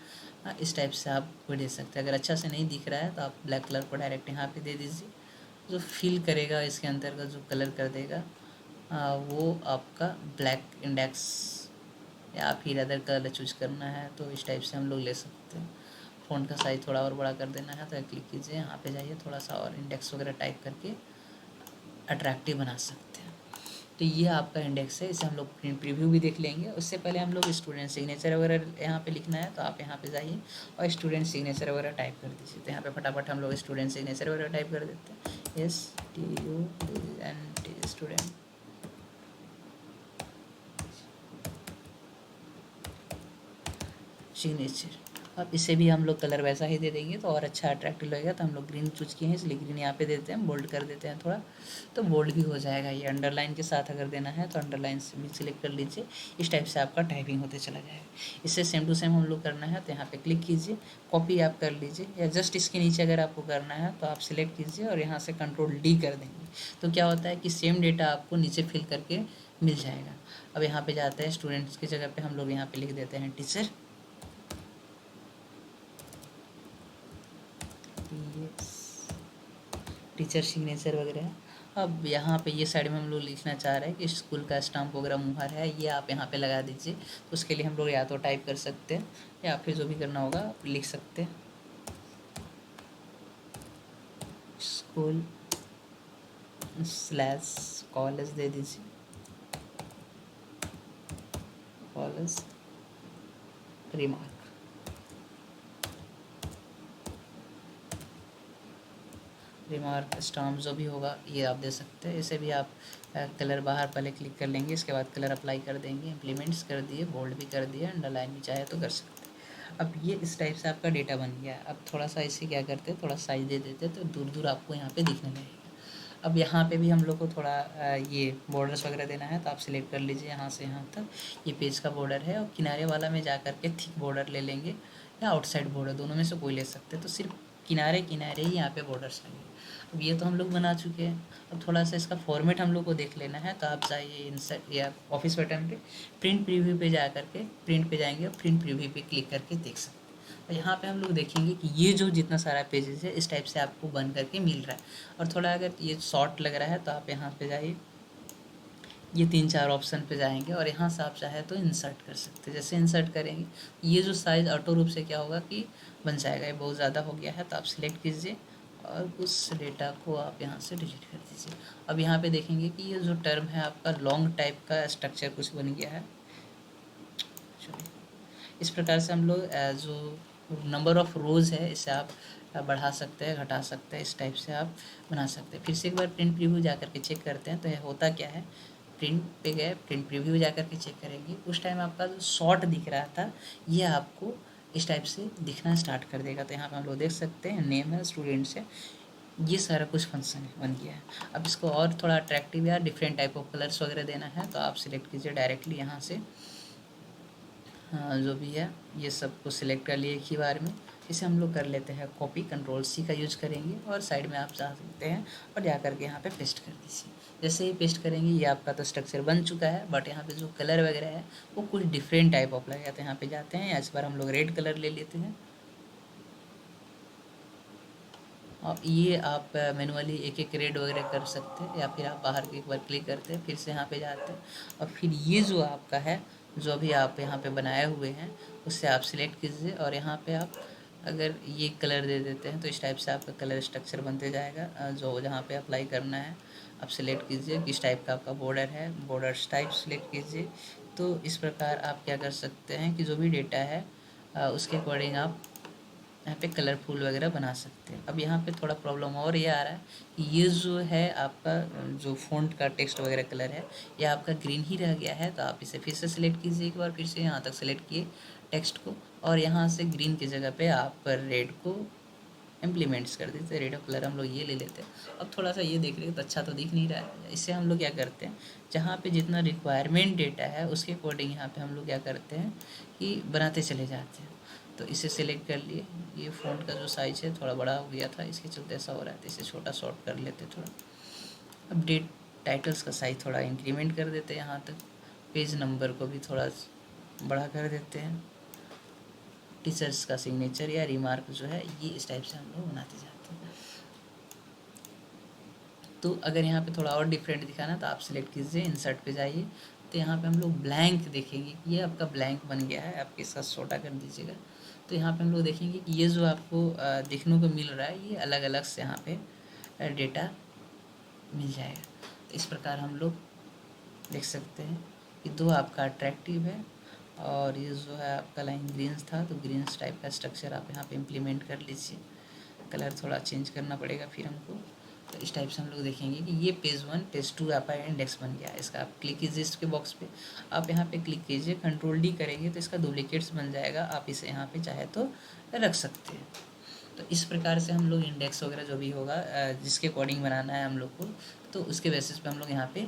A: इस टाइप से आप कोई दे सकते हैं। अगर अच्छा से नहीं दिख रहा है तो आप ब्लैक कलर को डायरेक्ट यहाँ पे दे दीजिए। जो फील करेगा इसके अंदर का, जो कलर कर देगा, वो आपका ब्लैक इंडेक्स, या फिर अदर कलर चूज करना है तो इस टाइप से हम लोग ले सकते हैं। फ़ॉन्ट का साइज़ थोड़ा और बड़ा कर देना है तो क्लिक कीजिए, यहाँ पे जाइए, थोड़ा सा और इंडेक्स वगैरह टाइप करके अट्रैक्टिव बना सकते हैं। तो ये आपका इंडेक्स है। इसे हम लोग प्रिंट प्रीव्यू भी देख लेंगे। उससे पहले हम लोग स्टूडेंट सिग्नेचर वगैरह यहाँ पे लिखना है, तो आप यहाँ पे जाइए और स्टूडेंट सिग्नेचर वगैरह टाइप कर दीजिए। तो यहाँ पे फटाफट हम लोग स्टूडेंट सिग्नेचर वगैरह टाइप कर देते हैं, STUDENT स्टूडेंट। सिग्नेचर, अब इसे भी हम लोग कलर वैसा ही दे देंगे तो और अच्छा अट्रैक्टिव लगेगा। तो हम लोग ग्रीन चूज किए हैं इसलिए ग्रीन यहाँ पे देते हैं, बोल्ड कर देते हैं थोड़ा, तो बोल्ड भी हो जाएगा। ये अंडरलाइन के साथ अगर देना है तो अंडरलाइन से भी सिलेक्ट कर लीजिए। इस टाइप से आपका टाइपिंग होते चला जाएगा। इससे सेम टू सेम हम लोग करना है तो यहाँ पे क्लिक कीजिए, कॉपी आप कर लीजिए, या जस्ट इसके नीचे अगर आपको करना है तो आप सिलेक्ट कीजिए और यहाँ से Ctrl+D कर देंगे। तो क्या होता है कि सेम डेटा आपको नीचे फिल करके मिल जाएगा। अब यहाँ पे जाते हैं स्टूडेंट्स की जगह पे हम लोग यहाँ पे लिख देते हैं टीचर। टीचर सिग्नेचर वगैरह। अब यहाँ पे ये साइड में हम लोग लिखना चाह रहे हैं कि स्कूल का स्टाम्प वगैरह मुहर है, ये आप यहाँ पे लगा दीजिए। तो उसके लिए हम लोग या तो टाइप कर सकते हैं या फिर जो भी करना होगा आप लिख सकते हैं, स्कूल / कॉलेज दे दीजिए, कॉलेज रिमार्क। रिमार्क स्टाम्प जो भी होगा ये आप दे सकते हैं। इसे भी आप कलर बाहर पहले क्लिक कर लेंगे, इसके बाद कलर अप्लाई कर देंगे। इम्प्लीमेंट्स कर दिए, बोल्ड भी कर दिया, अंडरलाइन भी चाहे तो कर सकते हैं। अब ये इस टाइप से आपका डेटा बन गया। अब थोड़ा सा इसे क्या करते हैं, थोड़ा साइज दे देते तो दूर दूर आपको यहाँ पे दिखने लगेगा। अब यहाँ पे भी हम लोग को थोड़ा ये बॉर्डर्स वगैरह देना है तो आप सिलेक्ट कर लीजिए यहाँ से यहाँ तक। ये पेज का बॉर्डर है और किनारे वाला में जा कर के थिक बॉर्डर ले लेंगे या आउटसाइड बॉर्डर, दोनों में से कोई ले सकते हैं। तो सिर्फ किनारे किनारे ही यहाँ पे बॉर्डर्स लगेंगे। अब ये तो हम लोग बना चुके हैं। अब थोड़ा सा इसका फॉर्मेट हम लोग को देख लेना है तो आप जाइए इंसर्ट या ऑफिस बटन पे, प्रिंट प्रीव्यू पे जा करके प्रिंट पे जाएंगे और प्रिंट प्रीव्यू पे क्लिक करके देख सकते हैं। और यहाँ पे हम लोग देखेंगे कि ये जो जितना सारा पेजेस है इस टाइप से आपको बन करके मिल रहा है। और थोड़ा अगर ये शॉर्ट लग रहा है तो आप यहाँ पे जाइए, ये 3-4 ऑप्शन पे जाएंगे और यहाँ से आप चाहे तो इंसर्ट कर सकते हैं। जैसे इंसर्ट करेंगे ये जो साइज़ ऑटो रूप से क्या होगा कि बन जाएगा। ये बहुत ज़्यादा हो गया है तो आप सिलेक्ट कीजिए और उस डेटा को आप यहाँ से डिलीट कर दीजिए। अब यहाँ पे देखेंगे कि ये जो टर्म है आपका लॉन्ग टाइप का स्ट्रक्चर कुछ बन गया है। इस प्रकार से हम लोग जो नंबर ऑफ़ रोज़ है इसे आप बढ़ा सकते हैं, घटा सकते हैं। इस टाइप से आप बना सकते हैं। फिर से एक बार प्रिंट प्रीव्यू जा कर के चेक करते हैं तो यह होता क्या है। प्रिंट पे गए, प्रिंट प्रीव्यू जा कर के चेक करेंगे, उस टाइम आपका जो शॉर्ट दिख रहा था ये आपको इस टाइप से दिखना स्टार्ट कर देगा। तो यहाँ पे हम लोग देख सकते हैं नेम है, स्टूडेंट्स है, ये सारा कुछ फंक्शन बन गया है। अब इसको और थोड़ा अट्रैक्टिव या डिफरेंट टाइप ऑफ कलर्स वगैरह देना है तो आप सिलेक्ट कीजिए डायरेक्टली यहाँ से। जो भी है ये सब को सिलेक्ट कर लिए एक ही बार में। इसे हम लोग कर लेते हैं कॉपी, Ctrl+C का यूज करेंगे और साइड में आप जा सकते हैं और जा करके यहाँ पे पेस्ट कर दीजिए। जैसे ही पेस्ट करेंगे ये आपका तो स्ट्रक्चर बन चुका है, बट यहाँ पे जो कलर वगैरह है वो कुछ डिफरेंट टाइप ऑफ लगेगा। तो यहाँ पे जाते हैं, इस बार हम लोग रेड कलर ले लेते हैं और ये आप मैनुअली एक एक रेड वगैरह कर सकते हैं या फिर आप बाहर के एक बार क्लिक करते हैं, फिर से यहाँ पे जाते हैं और फिर ये जो आपका है जो भी आप यहाँ पे बनाए हुए हैं उससे आप सिलेक्ट कीजिए और यहाँ पे आप अगर ये कलर दे देते हैं तो इस टाइप से आपका कलर स्ट्रक्चर बनते जाएगा। जो जहाँ पे अप्लाई करना है आप सिलेक्ट कीजिए, किस टाइप का आपका बॉर्डर है, बॉर्डर टाइप सिलेक्ट कीजिए। तो इस प्रकार आप क्या कर सकते हैं कि जो भी डेटा है उसके अकॉर्डिंग आप यहाँ पे कलरफुल वगैरह बना सकते हैं। अब यहाँ पे थोड़ा प्रॉब्लम और ये आ रहा है कि ये जो है आपका जो फ़ॉन्ट का टेक्स्ट वगैरह कलर है ये आपका ग्रीन ही रह गया है। तो आप इसे फिर से सिलेक्ट कीजिए, एक बार फिर से यहाँ तक सिलेक्ट किए टेक्स्ट को, और यहाँ से ग्रीन की जगह पे आप रेड को इम्प्लीमेंट्स कर देते हैं। रेड कलर हम लोग ये ले लेते हैं। अब थोड़ा सा ये देख रहे हैं तो अच्छा तो दिख नहीं रहा है। इससे हम लोग क्या करते हैं, जहाँ पे जितना रिक्वायरमेंट डेटा है उसके अकॉर्डिंग यहाँ पे हम लोग क्या करते हैं कि बनाते चले जाते हैं। तो इसे सिलेक्ट कर लिए। ये फ़ॉन्ट का जो साइज़ है थोड़ा बड़ा हो गया था, इसके चलते ऐसा हो रहा है, तो इसे छोटा शॉर्ट कर लेते थोड़ा। अब डेट टाइटल्स का साइज़ थोड़ा इंक्रीमेंट कर देते हैं यहाँ तक। पेज नंबर को भी थोड़ा बड़ा कर देते हैं। टीचर्स का सिग्नेचर या रिमार्क जो है ये इस टाइप से हम लोग बनाते जाते हैं। तो अगर यहाँ पे थोड़ा और डिफरेंट दिखाना तो आप सिलेक्ट कीजिए, इंसर्ट पे जाइए, तो यहाँ पे हम लोग ब्लैंक देखेंगे कि ये आपका ब्लैंक बन गया है। आप इसका छोटा कर दीजिएगा। तो यहाँ पे हम लोग देखेंगे कि ये जो आपको देखने को मिल रहा है ये अलग अलग से यहाँ पे डेटा मिल जाएगा। तो इस प्रकार हम लोग देख सकते हैं कि दो आपका अट्रैक्टिव है, और ये जो है आपका लाइन ग्रीन्स था तो ग्रीन्स टाइप का स्ट्रक्चर आप यहाँ पे इम्प्लीमेंट कर लीजिए। कलर थोड़ा चेंज करना पड़ेगा फिर हमको। तो इस टाइप से हम लोग देखेंगे कि ये पेज 1 पेज 2 आपका इंडेक्स बन गया। इसका आप क्लिक कीजिए, इसके बॉक्स पे आप यहाँ पे क्लिक कीजिए, कंट्रोल डी करेंगे तो इसका डुप्लीकेट्स बन जाएगा। आप इसे यहाँ पे चाहे तो रख सकते हैं। तो इस प्रकार से हम लोग इंडेक्स वगैरह जो भी होगा जिसके अकॉर्डिंग बनाना है हम लोग को, तो उसके बेसिस पे हम लोग यहाँ पे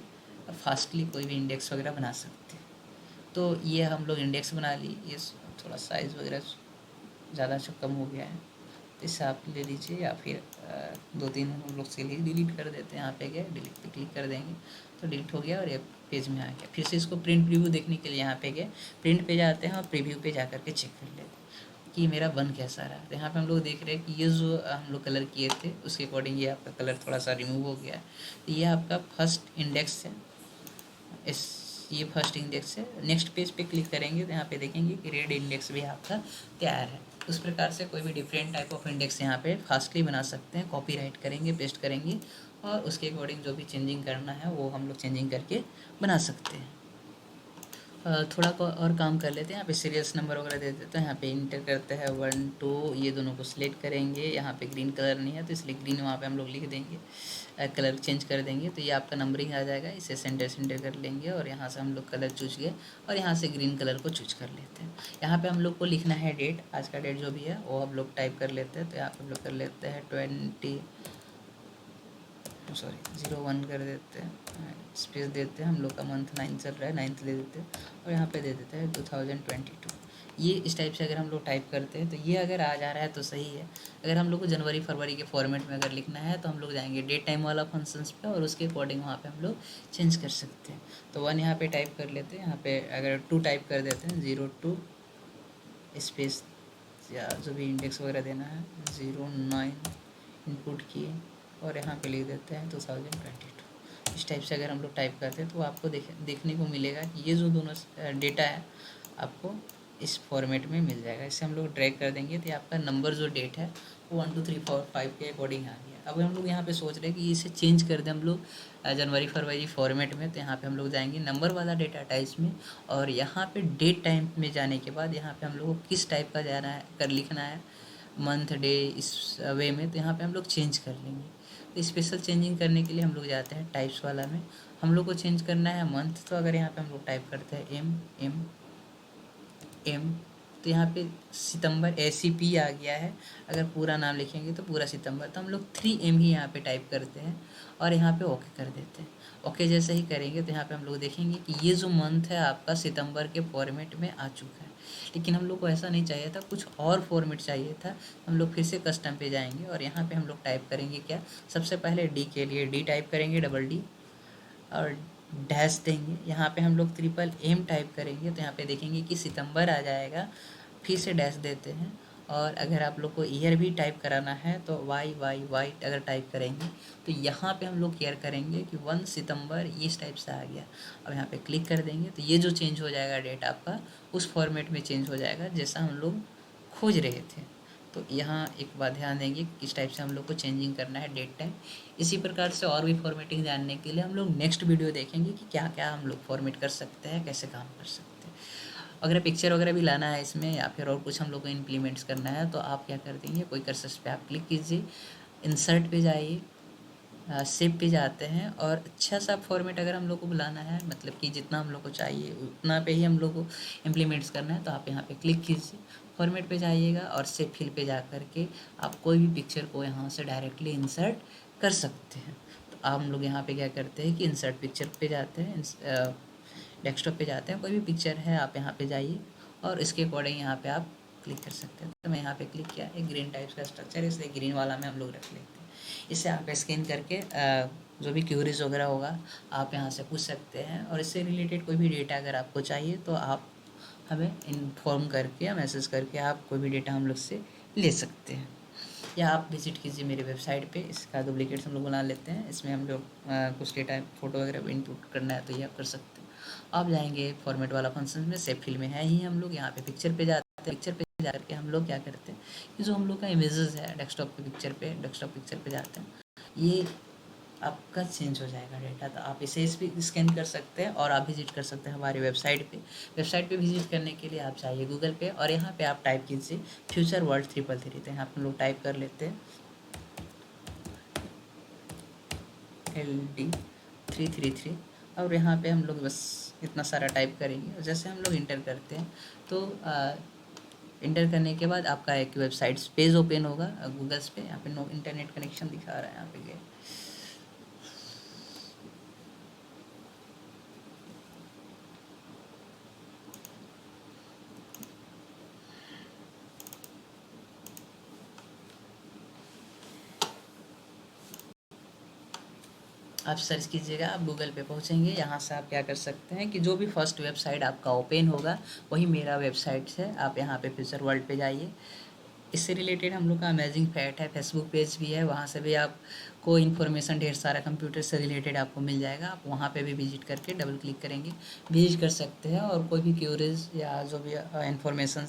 A: फास्टली कोई भी इंडेक्स वगैरह बना सकते हैं। तो ये हम लोग इंडेक्स बना ली। ये थोड़ा साइज़ वगैरह ज़्यादा कम हो गया है, तो इससे आप ले लीजिए, या फिर 2-3 हम लोग से डिलीट कर देते हैं। यहाँ पे गए डिलीट पे क्लिक कर देंगे तो डिलीट हो गया और ये पेज में आ गया। फिर से इसको प्रिंट प्रीव्यू देखने के लिए यहाँ पे गए, प्रिंट पे जाते हैं और प्रीव्यू पे जा कर के चेक कर लेते हैं कि मेरा बन कैसा रहा है। तो यहाँ पे हम लोग देख रहे हैं कि ये जो हम लोग कलर किए थे उसके अकॉर्डिंग ये आपका कलर थोड़ा सा रिमूव हो गया है। तो ये आपका फर्स्ट इंडेक्स है। इस ये फर्स्ट इंडेक्स है। नेक्स्ट पेज पे क्लिक करेंगे तो यहाँ पे देखेंगे कि रेड इंडेक्स भी आपका तैयार है। उस प्रकार से कोई भी डिफरेंट टाइप ऑफ इंडेक्स यहाँ पे फास्टली बना सकते हैं। कॉपी राइट करेंगे, पेस्ट करेंगे, और उसके अकॉर्डिंग जो भी चेंजिंग करना है वो हम लोग चेंजिंग करके बना सकते हैं। थोड़ा और काम कर लेते हैं। यहाँ पे सीरियल्स नंबर वगैरह दे देते हैं। यहाँ पे इंटर करते हैं 1 2, ये दोनों को सिलेक्ट करेंगे। यहाँ पे ग्रीन कलर नहीं है तो इसलिए ग्रीन वहाँ पे हम लोग लिख देंगे, कलर चेंज कर देंगे तो ये आपका नंबरिंग आ जाएगा। इसे सेंटर कर लेंगे और यहाँ से हम लोग कलर चूज किए और यहाँ से ग्रीन कलर को चूज कर लेते हैं। यहाँ पे हम लोग को लिखना है डेट, आज का डेट जो भी है वो हम लोग टाइप कर लेते हैं। तो यहाँ पे हम लोग कर लेते हैं 01 कर देते हैं, स्पेस देते हैं। हम लोग का मंथ 9 चल रहा है, 9th ले देते हैं और यहाँ पे दे देते हैं 2022। ये इस टाइप से अगर हम लोग टाइप करते हैं तो ये अगर आ जा रहा है तो सही है। अगर हम लोग को जनवरी फरवरी के फॉर्मेट में अगर लिखना है तो हम लोग जाएंगे डेट टाइम वाला फंक्शंस पे और उसके अकॉर्डिंग वहाँ पे हम लोग चेंज कर सकते हैं। तो 1 यहाँ पे टाइप कर लेते हैं। यहाँ पे अगर 2 टाइप कर देते हैं, 02 स्पेस या जो भी इंडेक्स वगैरह देना है 09 इनपुट किए और यहाँ पे लिख देते हैं 2022। इस टाइप से अगर हम लोग टाइप करते हैं तो आपको देखने को मिलेगा कि ये जो दोनों डेटा है आपको इस फॉर्मेट में मिल जाएगा। इससे हम लोग ड्रैग कर देंगे तो आपका नंबर जो डेट है वो 1 2 3 4 5 के अकॉर्डिंग आ गया। अब हम लोग यहाँ पे सोच रहे हैं कि इसे चेंज कर दें हम लोग जनवरी फरवरी फॉर्मेट में। तो यहाँ पे हम लोग जाएंगे नंबर वाला डेटा टाइप्स में, और यहाँ पे डेट टाइम में जाने के बाद यहाँ पे हम लोग को किस टाइप का जाना है कर लिखना है, मंथ डे, इस वे में। तो यहाँ पे हम लोग चेंज कर लेंगे। तो स्पेशल चेंजिंग करने के लिए हम लोग जाते हैं टाइप्स वाला में। हम लोग को चेंज करना है मंथ, तो अगर यहाँ पे हम लोग टाइप करते हैं एम, तो यहाँ पे सितंबर ACP आ गया है। अगर पूरा नाम लिखेंगे तो पूरा सितंबर, तो हम लोग 3M ही यहाँ पे टाइप करते हैं और यहाँ पे ओके कर देते हैं। ओके जैसे ही करेंगे तो यहाँ पे हम लोग देखेंगे कि ये जो मंथ है आपका सितंबर के फॉर्मेट में आ चुका है। लेकिन हम लोग को ऐसा नहीं चाहिए था, कुछ और फॉर्मेट चाहिए था। हम लोग फिर से कस्टम पे जाएंगे और यहाँ पे हम लोग टाइप करेंगे क्या, सबसे पहले डी के लिए डी टाइप करेंगे, डबल D, और डैश देंगे। यहाँ पे हम लोग M टाइप करेंगे तो यहाँ पे देखेंगे कि सितंबर आ जाएगा। फिर से डैश देते हैं, और अगर आप लोग को ईयर भी टाइप कराना है तो YYY अगर टाइप करेंगे तो यहाँ पे हम लोग केयर करेंगे कि 1 सितंबर इस टाइप से आ गया। अब यहाँ पे क्लिक कर देंगे तो ये जो चेंज हो जाएगा डेट आपका उस फॉर्मेट में चेंज हो जाएगा जैसा हम लोग खोज रहे थे। तो यहाँ एक बात ध्यान देंगे किस टाइप से हम लोग को चेंजिंग करना है डेट टाइम। इसी प्रकार से और भी फॉर्मेटिंग जानने के लिए हम लोग नेक्स्ट वीडियो देखेंगे कि क्या क्या हम लोग फॉर्मेट कर सकते हैं, कैसे काम कर सकते हैं। अगर पिक्चर वगैरह भी लाना है इसमें या फिर और कुछ हम लोग को इम्प्लीमेंट्स करना है तो आप क्या कर देंगे, कोई कर्सर पे आप क्लिक कीजिए, इंसर्ट पे जाइए, सेव पे जाते हैं और अच्छा सा फॉर्मेट अगर हम लोग को बुलाना है, मतलब कि जितना हम लोग को चाहिए उतना पे ही हम लोग को इम्प्लीमेंट्स करना है, तो आप यहाँ पे क्लिक कीजिए, फॉर्मेट पे जाइएगा और सेव फिल पे जा कर के आप कोई भी पिक्चर को यहाँ से डायरेक्टली इंसर्ट कर सकते हैं। तो हम लोग यहाँ पे क्या करते हैं कि इंसर्ट पिक्चर पे जाते हैं, डेस्कटॉप पे जाते हैं, कोई भी पिक्चर है आप यहाँ पे जाइए और इसके अकॉर्डिंग यहाँ पे आप क्लिक कर सकते हैं। तो मैं यहाँ पे क्लिक किया, एक ग्रीन टाइप का स्ट्रक्चर है इसलिए ग्रीन वाला में हम लोग रख लेते हैं। इससे आप स्कैन करके जो भी क्यूरीज वगैरह होगा आप यहाँ से पूछ सकते हैं और इससे रिलेटेड कोई भी डेटा अगर आपको चाहिए तो आप हमें इन्फॉर्म करके या मैसेज करके आप कोई भी डेटा हम लोग से ले सकते हैं। या आप विजिट कीजिए मेरे वेबसाइट पे, इसका डुप्लीकेट हम लोग बना लेते हैं, इसमें हम लोग कुछ डेटा फ़ोटो वगैरह इनपुट करना है तो ये आप कर सकते हैं। आप जाएंगे फॉर्मेट वाला फंक्शन में, सेव फिल में है ही हम लोग यहाँ पे पिक्चर पे जाते हैं, पिक्चर पे जा करके हम लोग क्या करते हैं कि जो हम लोग का इमेजेस है डेस्कटॉप पिक्चर पे जाते हैं, ये आपका चेंज हो जाएगा डेटा। तो आप इसे इस भी स्कैन कर सकते हैं और आप विजिट कर सकते हैं हमारी वेबसाइट पे विजिट करने के लिए आप चाहिए गूगल पे और यहाँ पे आप टाइप कीजिए फ्यूचर वर्ल्ड 333। तो यहाँ पे हम लोग टाइप कर लेते हैं LD333 और यहाँ पे हम लोग बस इतना सारा टाइप करेंगे और जैसे हम लोग इंटर करते हैं तो इंटर करने के बाद आपका एक वेबसाइट पेज ओपन होगा गूगल्स पे। यहाँ पे नो इंटरनेट कनेक्शन दिखा रहा है, यहाँ पे गए, आप सर्च कीजिएगा, आप गूगल पे पहुंचेंगे। यहाँ से आप क्या कर सकते हैं कि जो भी फर्स्ट वेबसाइट आपका ओपन होगा वही मेरा वेबसाइट है। आप यहाँ पे फ्यूचर वर्ल्ड पे जाइए। इससे रिलेटेड हम लोग का अमेजिंग फैक्ट है, फेसबुक पेज भी है, वहाँ से भी आपको इन्फॉर्मेशन ढेर सारा कंप्यूटर से रिलेटेड आपको मिल जाएगा। आप वहाँ पे भी विजिट करके डबल क्लिक करेंगे, विजिट कर सकते हैं और कोई भी क्यूरीज या जो भी इन्फॉर्मेशन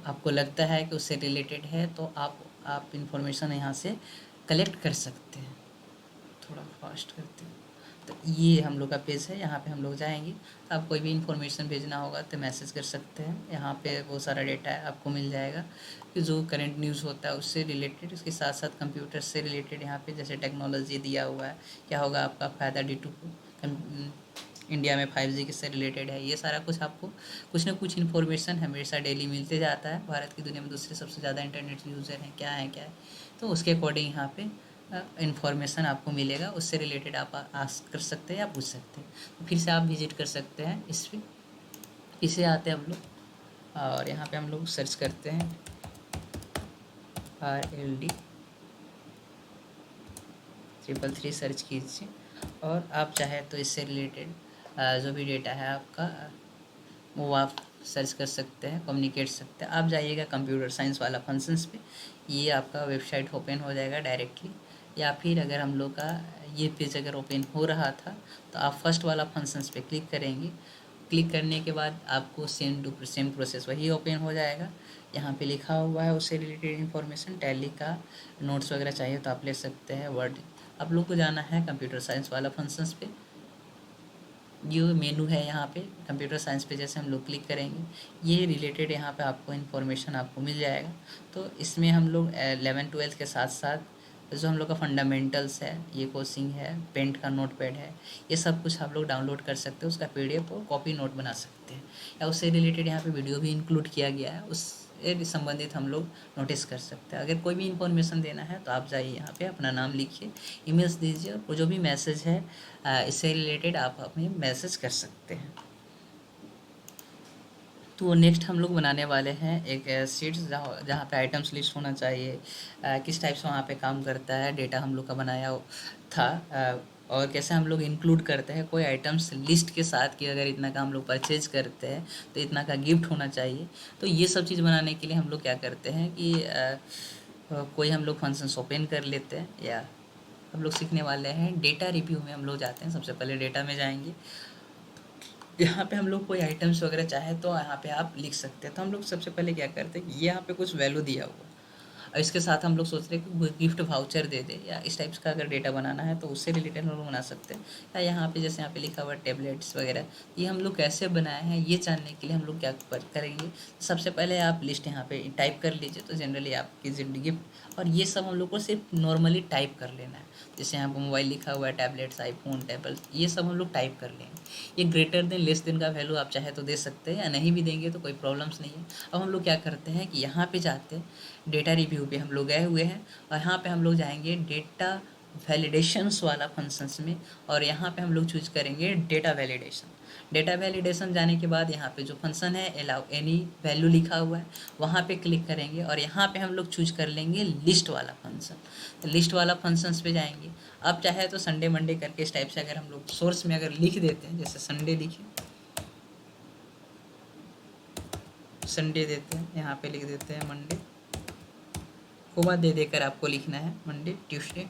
A: आपको लगता है कि उससे रिलेटेड है तो आप इन्फॉर्मेशन यहाँ से कलेक्ट कर सकते हैं। थोड़ा फास्ट करते हैं। तो ये हम लोग का पेज है, यहाँ पे हम लोग जाएंगे तो आप कोई भी इन्फॉर्मेशन भेजना होगा तो मैसेज कर सकते हैं। यहाँ पे बहुत सारा डेटा है आपको मिल जाएगा कि जो करंट न्यूज़ होता है उससे रिलेटेड, उसके साथ साथ कंप्यूटर से रिलेटेड यहाँ पे जैसे टेक्नोलॉजी दिया हुआ है, क्या होगा आपका फ़ायदा डी टू इंडिया में 5G किससे रिलेटेड है, ये सारा कुछ आपको कुछ ना कुछ इन्फॉर्मेशन हमेशा डेली मिलते जाता है। भारत की दुनिया में दूसरे सबसे ज़्यादा इंटरनेट यूज़र हैं, क्या है, तो उसके अकॉर्डिंग यहाँ पे इन्फॉर्मेशन आपको मिलेगा, उससे रिलेटेड आप आस्क कर सकते हैं या पूछ सकते हैं। तो फिर से आप विजिट कर सकते हैं इस पर, इसे आते हैं हम लोग और यहाँ पे हम लोग सर्च करते हैं RLD333 सर्च कीजिए और आप चाहे तो इससे रिलेटेड जो भी डेटा है आपका वो आप सर्च कर सकते हैं, कम्युनिकेट सकते हैं। आप जाइएगा कंप्यूटर साइंस वाला फंक्शंस पे, ये आपका वेबसाइट ओपन हो जाएगा डायरेक्टली। या फिर अगर हम लोग का ये पेज अगर ओपन हो रहा था तो आप फर्स्ट वाला फंक्शंस पे क्लिक करेंगे। क्लिक करने के बाद आपको सेम प्रोसेस वही ओपन हो जाएगा। यहाँ पे लिखा हुआ है उससे रिलेटेड इन्फॉर्मेशन, टैली का नोट्स वगैरह चाहिए तो आप ले सकते हैं। वर्ड आप लोग को जाना है कंप्यूटर साइंस वाला फंक्शंस पे, जो मेनू है यहाँ पे कंप्यूटर साइंस पे जैसे हम लोग क्लिक करेंगे ये रिलेटेड यहाँ पे आपको इन्फॉर्मेशन आपको मिल जाएगा। तो इसमें हम लोग 11-12 के साथ साथ जो हम लोग का फंडामेंटल्स है, ये कोचिंग है, पेंट का नोट पैड है, ये सब कुछ आप लोग डाउनलोड कर सकते हैं, उसका PDF और कॉपी नोट बना सकते हैं। या उससे रिलेटेड यहाँ पे वीडियो भी इंक्लूड किया गया है, उससे संबंधित हम लोग नोटिस कर सकते हैं। अगर कोई भी इन्फॉर्मेशन देना है तो आप जाइए यहाँ पे अपना नाम लिखिए, ईमेल्स दीजिए और जो भी मैसेज है इससे रिलेटेड आप हमें मैसेज कर सकते हैं। तो नेक्स्ट हम लोग बनाने वाले हैं एक शीट्स जहाँ पे आइटम्स लिस्ट होना चाहिए, किस टाइप से वहाँ पे काम करता है, डेटा हम लोग का बनाया था और कैसे हम लोग इंक्लूड करते हैं कोई आइटम्स लिस्ट के साथ कि अगर इतना का हम लोग परचेज करते हैं तो इतना का गिफ्ट होना चाहिए। तो ये सब चीज़ बनाने के लिए हम लोग क्या करते हैं कि कोई हम लोग फंक्शंस ओपन कर लेते हैं या हम लोग सीखने वाले हैं डेटा रिव्यू में हम लोग जाते हैं। सबसे पहले डेटा में जाएंगे, यहाँ पे हम लोग कोई आइटम्स वगैरह चाहे तो यहाँ पे आप लिख सकते हैं। तो हम लोग सबसे पहले क्या करते हैं कि यहाँ पे कुछ वैल्यू दिया हुआ और इसके साथ हम लोग सोच रहे हैं कि कोई गिफ्ट वाउचर दे दे, या इस टाइप्स का अगर डेटा बनाना है तो उससे रिलेटेड हम लोग बना सकते हैं। या यहाँ पे जैसे यहाँ पे लिखा हुआ है टेबलेट्स वगैरह, ये हम लोग कैसे बनाए हैं ये जानने के लिए हम लोग क्या करेंगे, सबसे पहले आप लिस्ट यहाँ पे टाइप कर लीजिए। तो जनरली आपकी ज़िंदगी, और ये सब हम लोग को सिर्फ नॉर्मली टाइप कर लेना है। जैसे यहाँ पर मोबाइल लिखा हुआ है, टैबलेट्स, आईफोन, टेबल, ये सब हम लोग टाइप कर लेंगे। ये ग्रेटर देन लेस देन का वैल्यू आप चाहे तो दे सकते हैं, या नहीं भी देंगे तो कोई प्रॉब्लम्स नहीं है। अब हम लोग क्या करते हैं कि यहाँ पे जाते हैं, डेटा रिव्यू पे हम लोग गए हुए हैं, और यहाँ पे हम लोग जाएंगे डेटा वैलिडेशंस वाला फंक्शंस में, और यहाँ पे हम लोग चूज करेंगे डेटा वैलिडेशन। डेटा वैलिडेशन जाने के बाद यहाँ पे जो फंक्शन है अलाउ एनी वैल्यू लिखा हुआ है, वहाँ पे क्लिक करेंगे, और यहाँ पे हम लोग चूज कर लेंगे लिस्ट वाला फंक्शन। तो लिस्ट वाला फंक्शंस पे जाएंगे। अब चाहे तो संडे मंडे करके इस टाइप से अगर हम लोग सोर्स में अगर लिख देते हैं, जैसे संडे लिखे, संडे देते हैं, यहाँ पे लिख देते हैं मंडे, कोमा दे देकर आपको लिखना है मंडे, ट्यूसडे,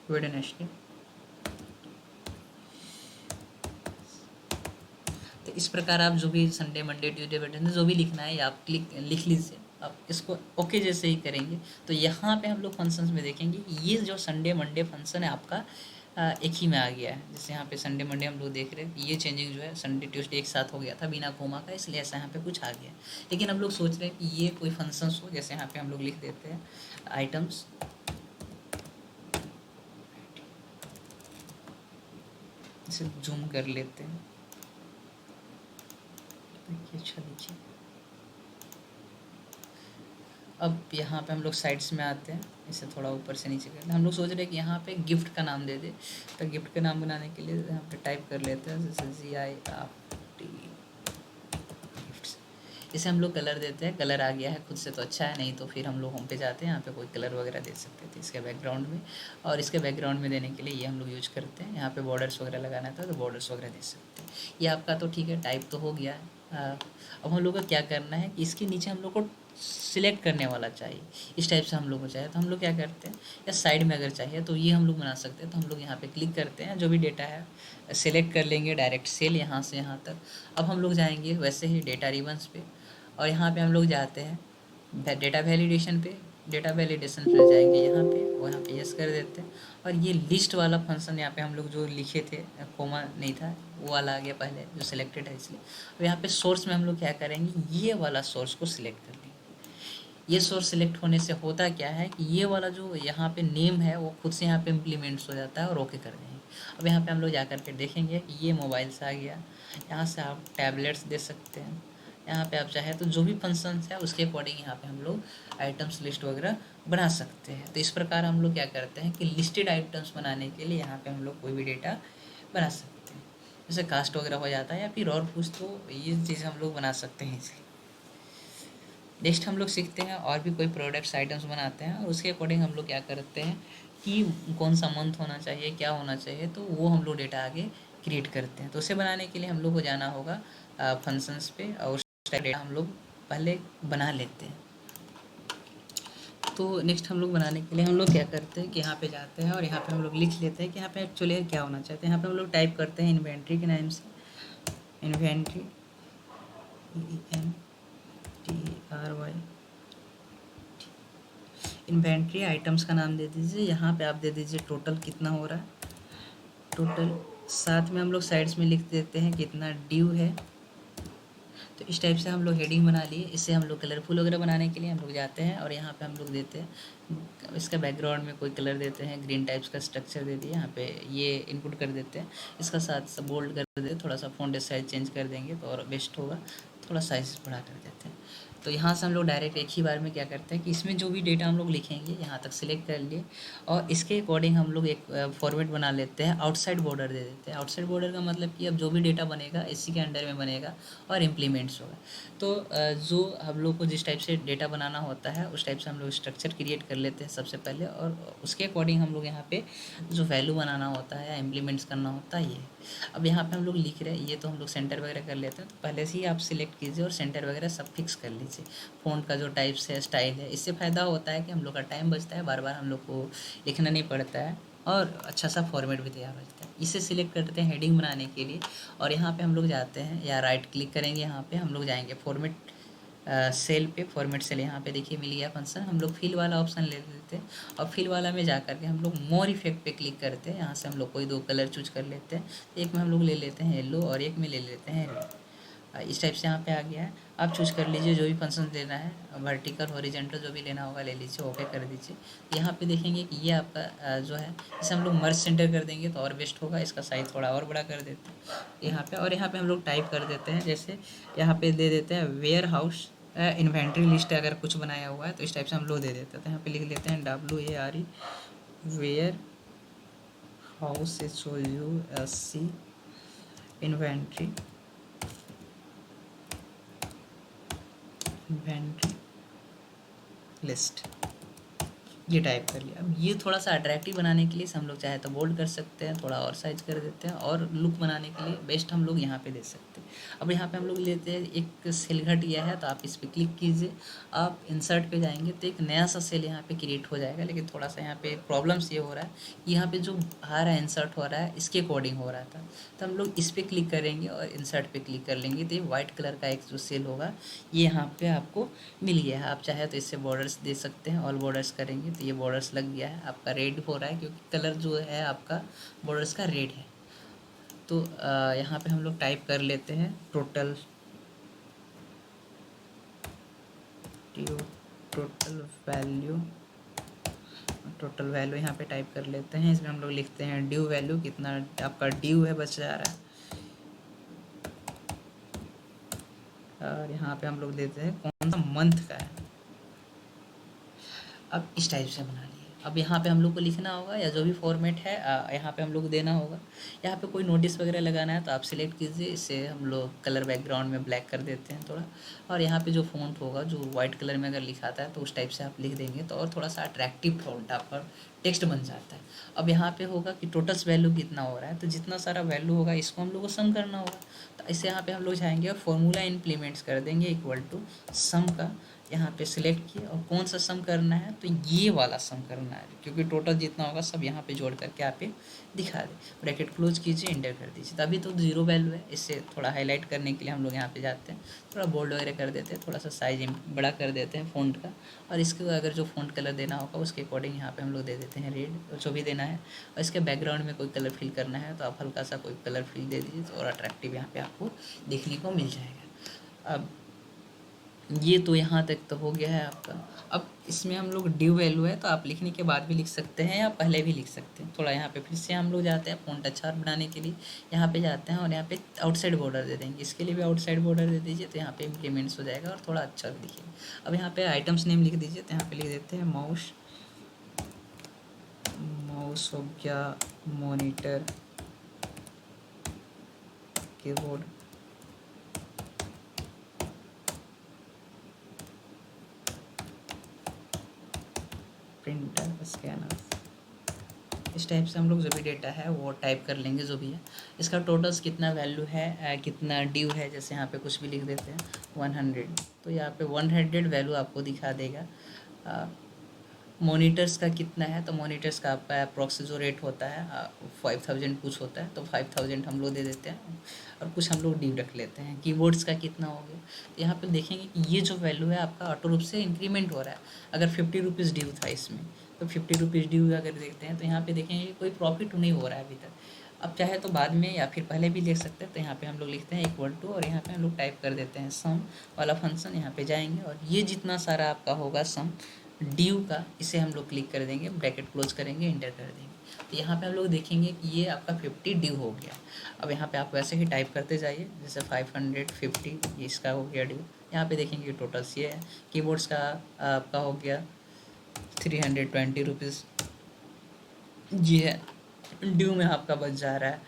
A: वेडनेसडे। तो इस प्रकार आप जो भी संडे मंडे ट्यूसडे वेडनेसडे जो भी लिखना है आप लिख लीजिए। आप इसको ओके जैसे ही करेंगे तो यहाँ पे हम लोग फंक्शंस में देखेंगे ये जो संडे मंडे फंक्शन है आपका एक ही में आ गया है। जैसे यहाँ पे संडे मंडे हम लोग देख रहे हैं, ये चेंजिंग जो है संडे ट्यूसडे एक साथ हो गया था बिना कोमा का, इसलिए ऐसा यहाँ पे कुछ आ गया। लेकिन हम लोग सोच रहे हैं कि ये कोई फंक्शंस हो, जैसे यहाँ पे हम लोग लिख देते हैं आइटम्स, इसे जूम कर लेते हैं, देखिए अच्छा देखिए। अब यहाँ पे हम लोग साइड्स में आते हैं, इसे थोड़ा ऊपर से नीचे करते हैं। हम लोग सोच रहे हैं कि यहाँ पे गिफ्ट का नाम दे दे, तो गिफ्ट का नाम बनाने के लिए यहाँ पे टाइप कर लेते हैं जैसे GIFT गिफ्ट्स। इसे हम लोग कलर देते हैं, कलर आ गया है खुद से तो अच्छा है, नहीं तो फिर हम लोग होम पे जाते हैं, यहाँ पे कोई कलर वगैरह दे सकते थे इसके बैकग्राउंड में। और इसके बैकग्राउंड में देने के लिए ये हम लोग यूज करते हैं। यहाँ पे बॉर्डर्स वगैरह लगाना था तो बॉर्डर्स वगैरह दे सकते हैं। ये आपका तो ठीक है, टाइप तो हो गया है। अब हम लोग को क्या करना है कि इसके नीचे हम लोग को सिलेक्ट करने वाला चाहिए। इस टाइप से हम लोग को चाहिए तो हम लोग क्या करते हैं, या साइड में अगर चाहिए तो ये हम लोग बना सकते हैं। तो हम लोग यहाँ पे क्लिक करते हैं, जो भी डेटा है सिलेक्ट कर लेंगे, डायरेक्ट सेल यहाँ से यहाँ तक। अब हम लोग जाएंगे वैसे ही डेटा रिबन्स पे, और यहाँ पे हम लोग जाते हैं डेटा वैलिडेशन पे। डेटा वैलिडेशन पे जाएंगे यहाँ पे, और यहाँ पे यस कर देते हैं। और ये लिस्ट वाला फंक्शन यहाँ पे हम लोग जो लिखे थे, कोमा नहीं था, वो वाला आ गया पहले जो सिलेक्टेड है इसलिए। अब यहाँ पे सोर्स में हम लोग क्या करेंगे, ये वाला सोर्स को सिलेक्ट कर लेंगे। ये सोर्स सिलेक्ट होने से होता क्या है कि ये वाला जो यहाँ पे नेम है वो खुद से यहाँ पे इम्प्लीमेंट्स हो जाता है और ओके कर देंगे। अब यहाँ पे हम लोग जा कर के देखेंगे कि ये मोबाइल से आ गया। यहाँ से आप टैबलेट्स दे सकते हैं, यहाँ पे आप चाहे तो जो भी फंक्शंस है उसके अकॉर्डिंग यहाँ पे हम लोग आइटम्स लिस्ट वगैरह बना सकते हैं। तो इस प्रकार हम लोग क्या करते हैं कि लिस्टेड आइटम्स बनाने के लिए यहाँ पे हम लोग कोई भी डेटा बना सकते हैं। जैसे कास्ट वगैरह हो जाता है या फिर और कुछ, तो ये चीज़ हम लोग बना सकते हैं इसलिए। नेक्स्ट हम लोग सीखते हैं और भी कोई प्रोडक्ट्स आइटम्स बनाते हैं, और उसके अकॉर्डिंग हम लोग क्या करते हैं कि कौन सा मंथ होना चाहिए, क्या होना चाहिए, तो वो हम लोग डेटा आगे क्रिएट करते हैं। तो उसे बनाने के लिए हम लोग को जाना होगा फंक्शंस पे, और उस डेटा हम लोग पहले बना लेते हैं। तो नेक्स्ट हम लोग बनाने के लिए हम लोग क्या करते हैं कि यहाँ पे जाते हैं और यहाँ पे हम लोग लिख लेते हैं कि यहाँ पे एक्चुअली क्या होना चाहते हैं। यहाँ पे हम लोग टाइप करते हैं इन्वेंट्री के नाम से, इन्वेंट्री ENTRY, इन्वेंट्री आइटम्स का नाम दे दीजिए। यहाँ पे आप दे दीजिए टोटल कितना हो रहा है, टोटल। साथ में हम लोग साइड्स में लिख देते हैं कितना ड्यू है। तो इस टाइप से हम लोग हेडिंग बना लिए। इससे हम लोग कलरफुल वगैरह बनाने के लिए हम लोग जाते हैं, और यहाँ पे हम लोग देते हैं इसका बैकग्राउंड में कोई कलर देते हैं, ग्रीन टाइप्स का स्ट्रक्चर दे दिए। यहाँ पे ये इनपुट कर देते हैं, इसका साथ बोल्ड कर देते, थोड़ा सा फ़ॉन्ट साइज चेंज कर देंगे तो और बेस्ट होगा, थोड़ा साइज बढ़ा कर देते हैं। तो यहाँ से हम लोग डायरेक्ट एक ही बार में क्या करते हैं कि इसमें जो भी डेटा हम लोग लिखेंगे यहाँ तक सिलेक्ट कर लिए, और इसके अकॉर्डिंग हम लोग एक फॉर्मेट बना लेते हैं, आउटसाइड बॉर्डर दे देते हैं। आउटसाइड बॉर्डर का मतलब कि अब जो भी डेटा बनेगा इसी के अंडर में बनेगा और इम्प्लीमेंट्स होगा। तो जो हम लोग को जिस टाइप से डेटा बनाना होता है उस टाइप से हम लोग स्ट्रक्चर क्रिएट कर लेते हैं सबसे पहले, और उसके अकॉर्डिंग हम लोग यहाँ पे जो वैल्यू बनाना होता है या इम्प्लीमेंट्स करना होता है ये। अब यहाँ पे हम लोग लिख रहे हैं, ये तो हम लोग सेंटर वगैरह कर लेते हैं, तो पहले से ही आप सिलेक्ट कीजिए और सेंटर वगैरह सब फिक्स कर लीजिए। फ़ॉन्ट का जो टाइप्स है, स्टाइल है, इससे फ़ायदा होता है कि हम लोग का टाइम बचता है, बार बार हम लोग को लिखना नहीं पड़ता है, और अच्छा सा फॉर्मेट भी तैयार हो जाता है। इसे सिलेक्ट करते हैं हेडिंग बनाने के लिए, और यहाँ पे हम लोग जाते हैं या राइट क्लिक करेंगे, यहाँ पे हम लोग जाएंगे फॉर्मेट सेल पे, फॉर्मेट सेल यहाँ पे देखिए मिल गया फंक्शन, हम लोग फिल वाला ऑप्शन ले लेते हैं और फिल वाला में जा करके हम लोग मोर इफेक्ट पे क्लिक करते हैं। यहाँ से हम लोग कोई 2 कलर चूज कर लेते हैं, एक में हम लोग ले लेते हैं येलो और एक में ले लेते हैं रेड। इस टाइप से यहाँ पे आ गया है। आप चूज कर लीजिए जो भी फंक्शन लेना है, वर्टिकल हॉरिजॉन्टल जो भी लेना होगा ले लीजिए, ओके कर दीजिए। यहाँ पे देखेंगे कि ये आपका जो है इसे हम लोग मर्ज सेंटर कर देंगे तो और बेस्ट होगा। इसका साइज थोड़ा और बड़ा कर देते हैं यहाँ पे, और यहाँ पे हम लोग टाइप कर देते हैं, जैसे यहाँ पे दे देते हैं वेयर हाउस इन्वेंट्री लिस्ट अगर कुछ बनाया हुआ है तो इस टाइप से हम लोग दे देते हैं। तो यहाँ पे लिख लेते हैं WARE ware house HOUSE inventory list, ये टाइप कर लिया। अब ये थोड़ा सा अट्रैक्टिव बनाने के लिए हम लोग चाहे तो बोल्ड कर सकते हैं, थोड़ा और साइज कर देते हैं, और लुक बनाने के लिए बेस्ट हम लोग यहाँ पे दे सकते हैं। अब यहाँ पे हम लोग लेते हैं एक सेल घट गया है तो आप इस पर क्लिक कीजिए, आप इंसर्ट पे जाएंगे तो एक नया सा सेल यहाँ पे क्रिएट हो जाएगा। लेकिन थोड़ा सा यहाँ पे प्रॉब्लम्स ये हो रहा है कि यहाँ पे जो आ रहा है इंसर्ट हो रहा है इसके अकॉर्डिंग हो रहा था, तो हम लोग इस पर क्लिक करेंगे और इंसर्ट पे क्लिक कर लेंगे तो ये वाइट कलर का एक जो सेल होगा ये यहाँ पे आपको मिल गया है। आप चाहे तो इससे बॉर्डर्स दे सकते हैं, ऑल बॉर्डर्स करेंगे तो ये बॉर्डर्स लग गया है, आपका रेड हो रहा है क्योंकि कलर जो है आपका बॉर्डर्स का रेड है। तो यहाँ पे हम लोग टाइप कर लेते हैं टोटल वैल्यू, टोटल वैल्यू यहाँ पे टाइप कर लेते हैं। इसमें हम लोग लिखते हैं ड्यू वैल्यू, कितना आपका ड्यू है बच जा रहा है, और यहाँ पे हम लोग देते हैं कौन सा मंथ का है। अब इस टाइप से बना लिए। अब यहाँ पे हम लोग को लिखना होगा या जो भी फॉर्मेट है यहाँ पे हम लोग को देना होगा। यहाँ पे कोई नोटिस वगैरह लगाना है तो आप सिलेक्ट कीजिए, इससे हम लोग कलर बैकग्राउंड में ब्लैक कर देते हैं थोड़ा, और यहाँ पे जो फ़ॉन्ट होगा जो वाइट कलर में अगर लिखाता है तो उस टाइप से आप लिख देंगे तो और थोड़ा सा अट्रैक्टिव फ़ॉन्ट आपका टेक्स्ट बन जाता है। अब यहाँ पे होगा कि टोटल्स वैल्यू कितना हो रहा है, तो जितना सारा वैल्यू होगा इसको हम लोग को सम करना होगा। तो इससे यहाँ पे हम लोग जाएंगे और फॉर्मूला इम्प्लीमेंट्स कर देंगे इक्वल टू सम का, यहाँ पे सिलेक्ट किए और कौन सा सम करना है तो ये वाला सम करना है, क्योंकि टोटल जितना होगा सब यहाँ पे जोड़ करके आप दिखा दें। ब्रैकेट क्लोज कीजिए, इंटर कर दीजिए। तो अभी तो 0 वैल्यू है, इससे थोड़ा हाईलाइट करने के लिए हम लोग यहाँ पे जाते हैं, थोड़ा बोल्ड वगैरह कर देते हैं, थोड़ा सा साइज बड़ा कर देते हैं फ़ॉन्ट का, और इसको अगर जो फ़ॉन्ट कलर देना होगा उसके अकॉर्डिंग यहाँ पे हम लोग दे देते हैं रेड, जो भी देना है। और इसके बैकग्राउंड में कोई कलर फिल करना है तो आप हल्का सा कोई कलर फिल दे दीजिए तो और अट्रैक्टिव यहाँ पे आपको देखने को मिल जाएगा। अब ये तो यहाँ तक तो हो गया है आपका। अब इसमें हम लोग ड्यू वैल्यू है तो आप लिखने के बाद भी लिख सकते हैं या पहले भी लिख सकते हैं। थोड़ा यहाँ पे फिर से हम लोग जाते हैं फ़ॉन्ट अच्छा बनाने के लिए, यहाँ पे जाते हैं और यहाँ पे आउटसाइड बॉर्डर दे देंगे। इसके लिए भी आउटसाइड बॉर्डर दे दीजिए तो यहाँ पे इम्प्लीमेंट्स हो जाएगा और थोड़ा अच्छा भी दिखेगा। अब यहाँ पे आइटम्स नेम लिख दीजिए, तो यहाँ पे लिख देते हैं माउस हो गया, मॉनिटर, कीबोर्ड, प्रिंटर, स्कैनर। इस टाइप से हम लोग जो भी डेटा है वो टाइप कर लेंगे जो भी है। इसका टोटल्स कितना वैल्यू है, कितना ड्यू है, जैसे यहाँ पे कुछ भी लिख देते हैं 100, तो यहाँ पे 100 वैल्यू आपको दिखा देगा। मॉनिटर्स का कितना है, तो मॉनिटर्स का आपका अप्रॉक्स जो रेट होता है 5000 कुछ होता है, तो 5000 हम लोग दे देते हैं और कुछ हम लोग ड्यू रख लेते हैं। कीबोर्ड्स का कितना हो गया, तो यहाँ पे देखेंगे कि ये जो वैल्यू है आपका ऑटो रूप से इंक्रीमेंट हो रहा है। अगर 50 रुपीज़ ड्यू था इसमें, तो 50 रुपीज़ ड्यू अगर देखते हैं तो यहाँ पे देखेंगे कोई प्रॉफिट नहीं हो रहा है अभी तक। अब चाहे तो बाद में या फिर पहले भी लिख सकते हैं, तो यहाँ पे हम लोग लिखते हैं इक्वल टू और यहाँ पे हम लोग टाइप कर देते हैं सम वाला फंक्शन। यहाँ पे जाएंगे और ये जितना सारा आपका होगा सम ड्यू का, इसे हम लोग क्लिक कर देंगे, ब्रैकेट क्लोज करेंगे, इंटर कर देंगे। तो यहाँ पे हम लोग देखेंगे कि ये आपका 50 ड्यू हो गया। अब यहाँ पे आप वैसे ही टाइप करते जाइए, जैसे 550 ये इसका हो गया ड्यू। यहाँ पे देखेंगे टोटल्स ये है। कीबोर्ड्स का आपका हो गया 320 रुपीज़, ये है ड्यू में आपका बच जा रहा है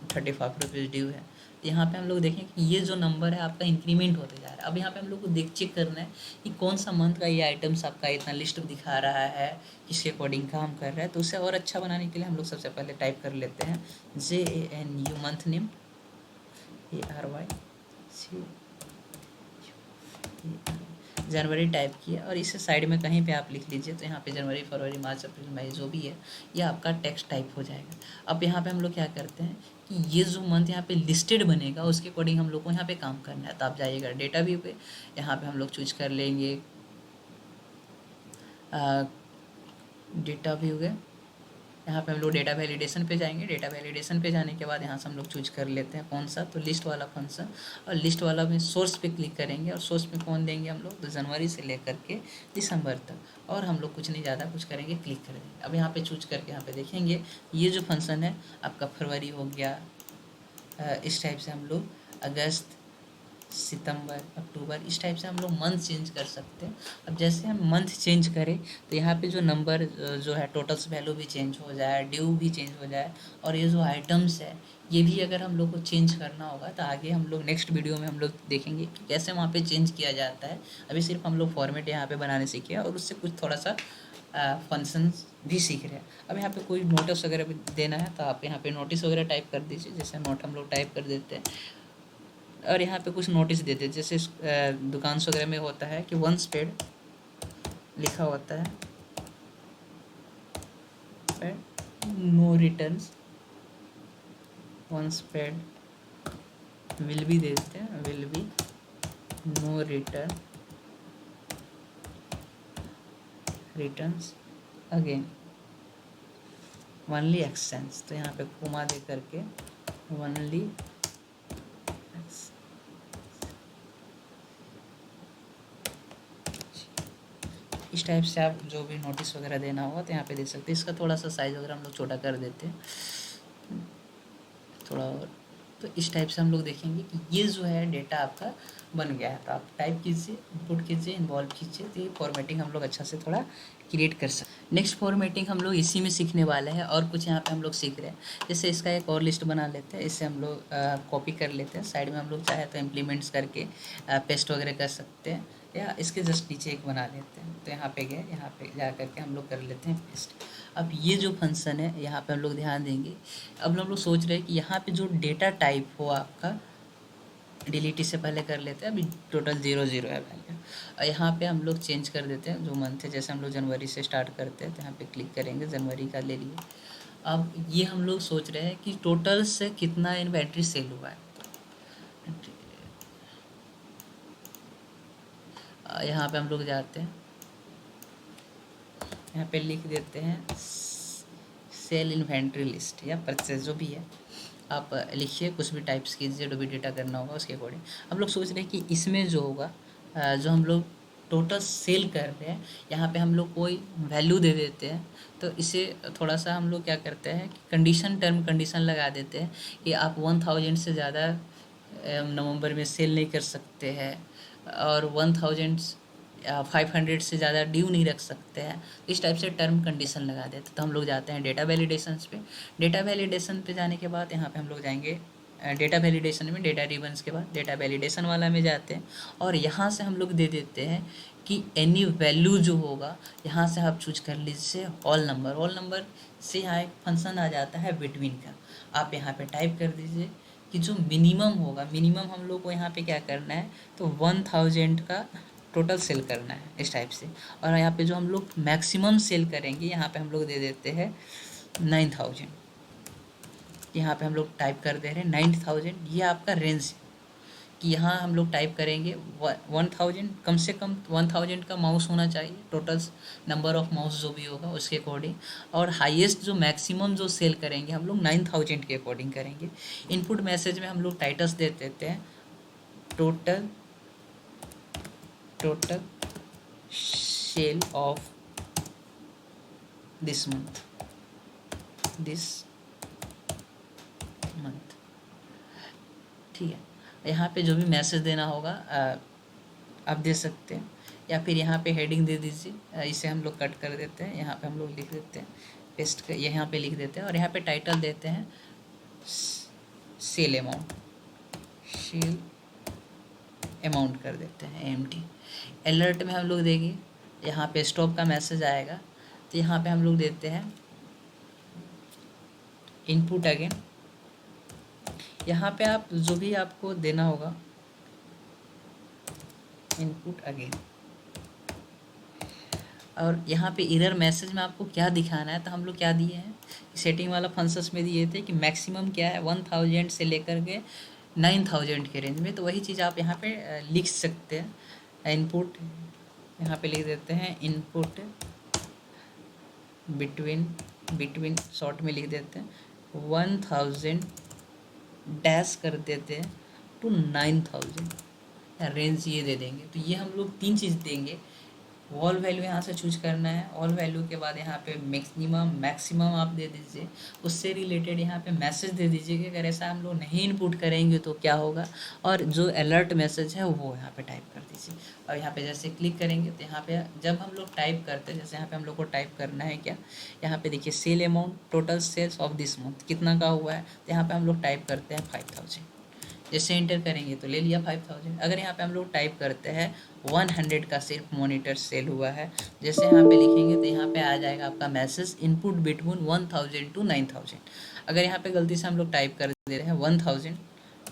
A: 35 रुपीज़ ड्यू है। यहाँ पे हम लोग देखें कि ये जो नंबर है आपका इंक्रीमेंट होते जा रहा है। अब यहाँ पे हम लोग को चेक करना है कि कौन सा मंथ का ये आइटम्स आपका इतना लिस्ट दिखा रहा है, किसके अकॉर्डिंग काम कर रहा है। तो उसे और अच्छा बनाने के लिए हम लोग सबसे पहले टाइप कर लेते हैं JANU मंथ नेम, ARY जनवरी टाइप किया और इसे साइड में कहीं पे आप लिख लीजिए। तो यहाँ पे जनवरी, फरवरी, मार्च, अप्रैल, मई जो भी है ये आपका टेक्स्ट टाइप हो जाएगा। अब यहाँ पे हम लोग क्या करते हैं कि ये जो मंथ यहाँ पे लिस्टेड बनेगा उसके अकॉर्डिंग हम लोग को यहाँ पे काम करना है। तो आप जाइएगा डेटा व्यू पे, यहाँ पे हम लोग चूज कर लेंगे डेटा व्यू है, यहाँ पे हम लोग डेटा वैलिडेशन पे जाएंगे। डेटा वैलिडेशन पे जाने के बाद यहाँ से हम लोग चूज कर लेते हैं कौन सा, तो लिस्ट वाला फंक्शन। और लिस्ट वाला में सोर्स पे क्लिक करेंगे और सोर्स में कौन देंगे हम लोग, तो जनवरी से लेकर के दिसंबर तक। और हम लोग कुछ नहीं ज़्यादा कुछ करेंगे, क्लिक कर देंगे। अब यहाँ पे चूज करके यहाँ पे देखेंगे ये जो फंक्शन है आपका फरवरी हो गया, इस टाइप से हम लोग अगस्त, सितंबर, अक्टूबर, इस टाइप से हम लोग मंथ चेंज कर सकते हैं। अब जैसे हम मंथ चेंज करें तो यहाँ पे जो नंबर जो है टोटल्स वैल्यू भी चेंज हो जाए, ड्यू भी चेंज हो जाए, और ये जो आइटम्स है ये भी अगर हम लोग को चेंज करना होगा तो आगे हम लोग नेक्स्ट वीडियो में हम लोग देखेंगे कि कैसे वहाँ पे चेंज किया जाता है। अभी सिर्फ हम लोग फॉर्मेट यहाँ पे बनाने सीखे और उससे कुछ थोड़ा सा फंक्शंस भी सीख रहे हैं। अब यहाँ पे कोई नोटिस वगैरह भी देना है तो आप यहाँ पे नोटिस वगैरह टाइप कर दीजिए। जैसे नोट हम लोग टाइप कर देते हैं और यहाँ पे कुछ नोटिस देते हैं। जैसे दुकान वगैरह में होता है कि वंस पेड लिखा होता है, no returns, once paid will be दे देते हैं, will be no returns again only exchange. तो यहाँ पे कोमा दे करके ओनली इस टाइप से आप जो भी नोटिस वगैरह देना होगा तो यहाँ पे दे सकते हैं। इसका थोड़ा सा साइज़ वगैरह हम लोग छोटा कर देते हैं थोड़ा और। तो इस टाइप से हम लोग देखेंगे कि ये जो है डेटा आपका बन गया है। तो आप टाइप कीजिए, इनपुट कीजिए, इन्वॉल्व कीजिए, तो ये फॉर्मेटिंग हम लोग अच्छा से थोड़ा क्रिएट कर सकते। नेक्स्ट फॉर्मेटिंग हम लोग इसी में सीखने वाले हैं और कुछ यहाँ पे हम लोग सीख रहे हैं। जैसे इसका एक और लिस्ट बना लेते हैं, इससे हम लोग कॉपी कर लेते हैं। साइड में हम लोग चाहे तो इम्प्लीमेंट्स करके पेस्ट वगैरह कर सकते हैं, या इसके जस्ट नीचे एक बना लेते हैं। तो यहाँ पे गए, यहाँ पे जा करके हम लोग कर लेते हैं पेस्ट। अब ये जो फंक्शन है यहाँ पे हम लोग ध्यान देंगे। अब हम लोग सोच रहे हैं कि यहाँ पे जो डेटा टाइप हो आपका, डिलीट इससे पहले कर लेते हैं। अभी टोटल 0 है वैल्यू, और यहाँ पे हम लोग चेंज कर देते हैं जो मंथ है। जैसे हम लोग जनवरी से स्टार्ट करते हैं तो यहाँ पे क्लिक करेंगे, जनवरी का ले लिए। अब ये हम लोग सोच रहे हैं कि टोटल से कितना इन्वेंट्री सेल हुआ है। यहाँ पे हम लोग जाते हैं, यहाँ पे लिख देते हैं सेल इन्वेंट्री लिस्ट या परचेज जो भी है आप लिखिए, कुछ भी टाइप्स कीजिए, जो भी डेटा करना होगा उसके अकॉर्डिंग। हम लोग सोच रहे हैं कि इसमें जो होगा जो हम लोग टोटल सेल कर रहे हैं यहाँ पे हम लोग कोई वैल्यू दे देते हैं। तो इसे थोड़ा सा हम लोग क्या करते हैं कि कंडीशन, टर्म कंडीशन लगा देते हैं कि आप 1000 से ज़्यादा नवंबर में सेल नहीं कर सकते हैं और 1500 से ज़्यादा ड्यू नहीं रख सकते हैं। इस टाइप से टर्म कंडीशन लगा देते हैं। तो हम लोग जाते हैं डेटा वैलिडेशंस पे। डेटा वैलिडेशन पे जाने के बाद यहाँ पे हम लोग जाएंगे डेटा वैलिडेशन में, डेटा रिबन्स के बाद डेटा वैलिडेशन वाला में जाते हैं और यहाँ से हम लोग दे देते हैं कि एनी वैल्यू जो होगा यहाँ से आप चूज कर लीजिए ऑल नंबर। ऑल नंबर से यहाँ एक फंक्शन आ जाता है बिटवीन का, आप यहाँ पे टाइप कर दीजिए कि जो मिनिमम होगा, मिनिमम हम लोग को यहाँ पे क्या करना है, तो 1000 का टोटल सेल करना है इस टाइप से। और यहाँ पे जो हम लोग मैक्सिमम सेल करेंगे यहाँ पे हम लोग दे देते हैं 9000। यहाँ पे हम लोग टाइप कर दे रहे हैं 9000। ये आपका रेंज है कि यहाँ हम लोग टाइप करेंगे 1000, कम से कम 1000 का माउस होना चाहिए, टोटल नंबर ऑफ माउस जो भी होगा उसके अकॉर्डिंग। और हाईएस्ट जो मैक्सिमम जो सेल करेंगे हम लोग 9000 के अकॉर्डिंग करेंगे। इनपुट मैसेज में हम लोग टाइटल्स दे देते हैं total sale of this month, ठीक है। यहाँ पे जो भी मैसेज देना होगा आप दे सकते हैं, या फिर यहाँ पे हेडिंग दे दीजिए। इसे हम लोग कट कर देते हैं, यहाँ पे हम लोग लिख देते हैं पेस्ट कर, यहाँ पे लिख देते हैं और यहाँ पे टाइटल देते हैं सेल अमाउंट कर देते हैं AMT। अलर्ट में हम लोग देंगे, यहाँ पे स्टॉप का मैसेज आएगा तो यहाँ पे हम लोग देते हैं इनपुट अगेन। यहाँ पे आप जो भी आपको देना होगा इनपुट अगेन, और यहाँ पे एरर मैसेज में आपको क्या दिखाना है, तो हम लोग क्या दिए हैं, सेटिंग वाला फंक्शंस में दिए थे कि मैक्सिमम क्या है 1000 से लेकर के 9000 के रेंज में। तो वही चीज़ आप यहाँ पे लिख सकते हैं। इनपुट यहाँ पे लिख देते हैं, इनपुट बिटवीन शॉर्ट में लिख देते हैं 1000 डैश कर देते हैं टू 9000, रेंज ये दे देंगे। तो ये हम लोग 3 चीज़ देंगे। ऑल वैल्यू यहाँ से चूज करना है, ऑल वैल्यू के बाद यहाँ पे मिनिमम मैक्सिमम आप दे दीजिए, उससे रिलेटेड यहाँ पे मैसेज दे दीजिए कि अगर ऐसा हम लोग नहीं इनपुट करेंगे तो क्या होगा, और जो अलर्ट मैसेज है वो यहाँ पे टाइप कर दीजिए। और यहाँ पे जैसे क्लिक करेंगे तो यहाँ पे जब हम लोग टाइप करते हैं, जैसे यहाँ पे हम लोग को टाइप करना है क्या, यहाँ पे देखिए sale amount total sales of this month कितना का हुआ है, तो यहाँ पे हम लोग टाइप करते हैं 5000। जैसे इंटर करेंगे तो ले लिया 5000। अगर यहाँ पे हम लोग टाइप करते हैं 100 का सिर्फ मॉनिटर सेल हुआ है, जैसे यहाँ पे लिखेंगे तो यहाँ पे आ जाएगा आपका मैसेज इनपुट बिटवीन 1000 टू 9000। अगर यहाँ पे गलती से हम लोग टाइप कर दे रहे हैं 1000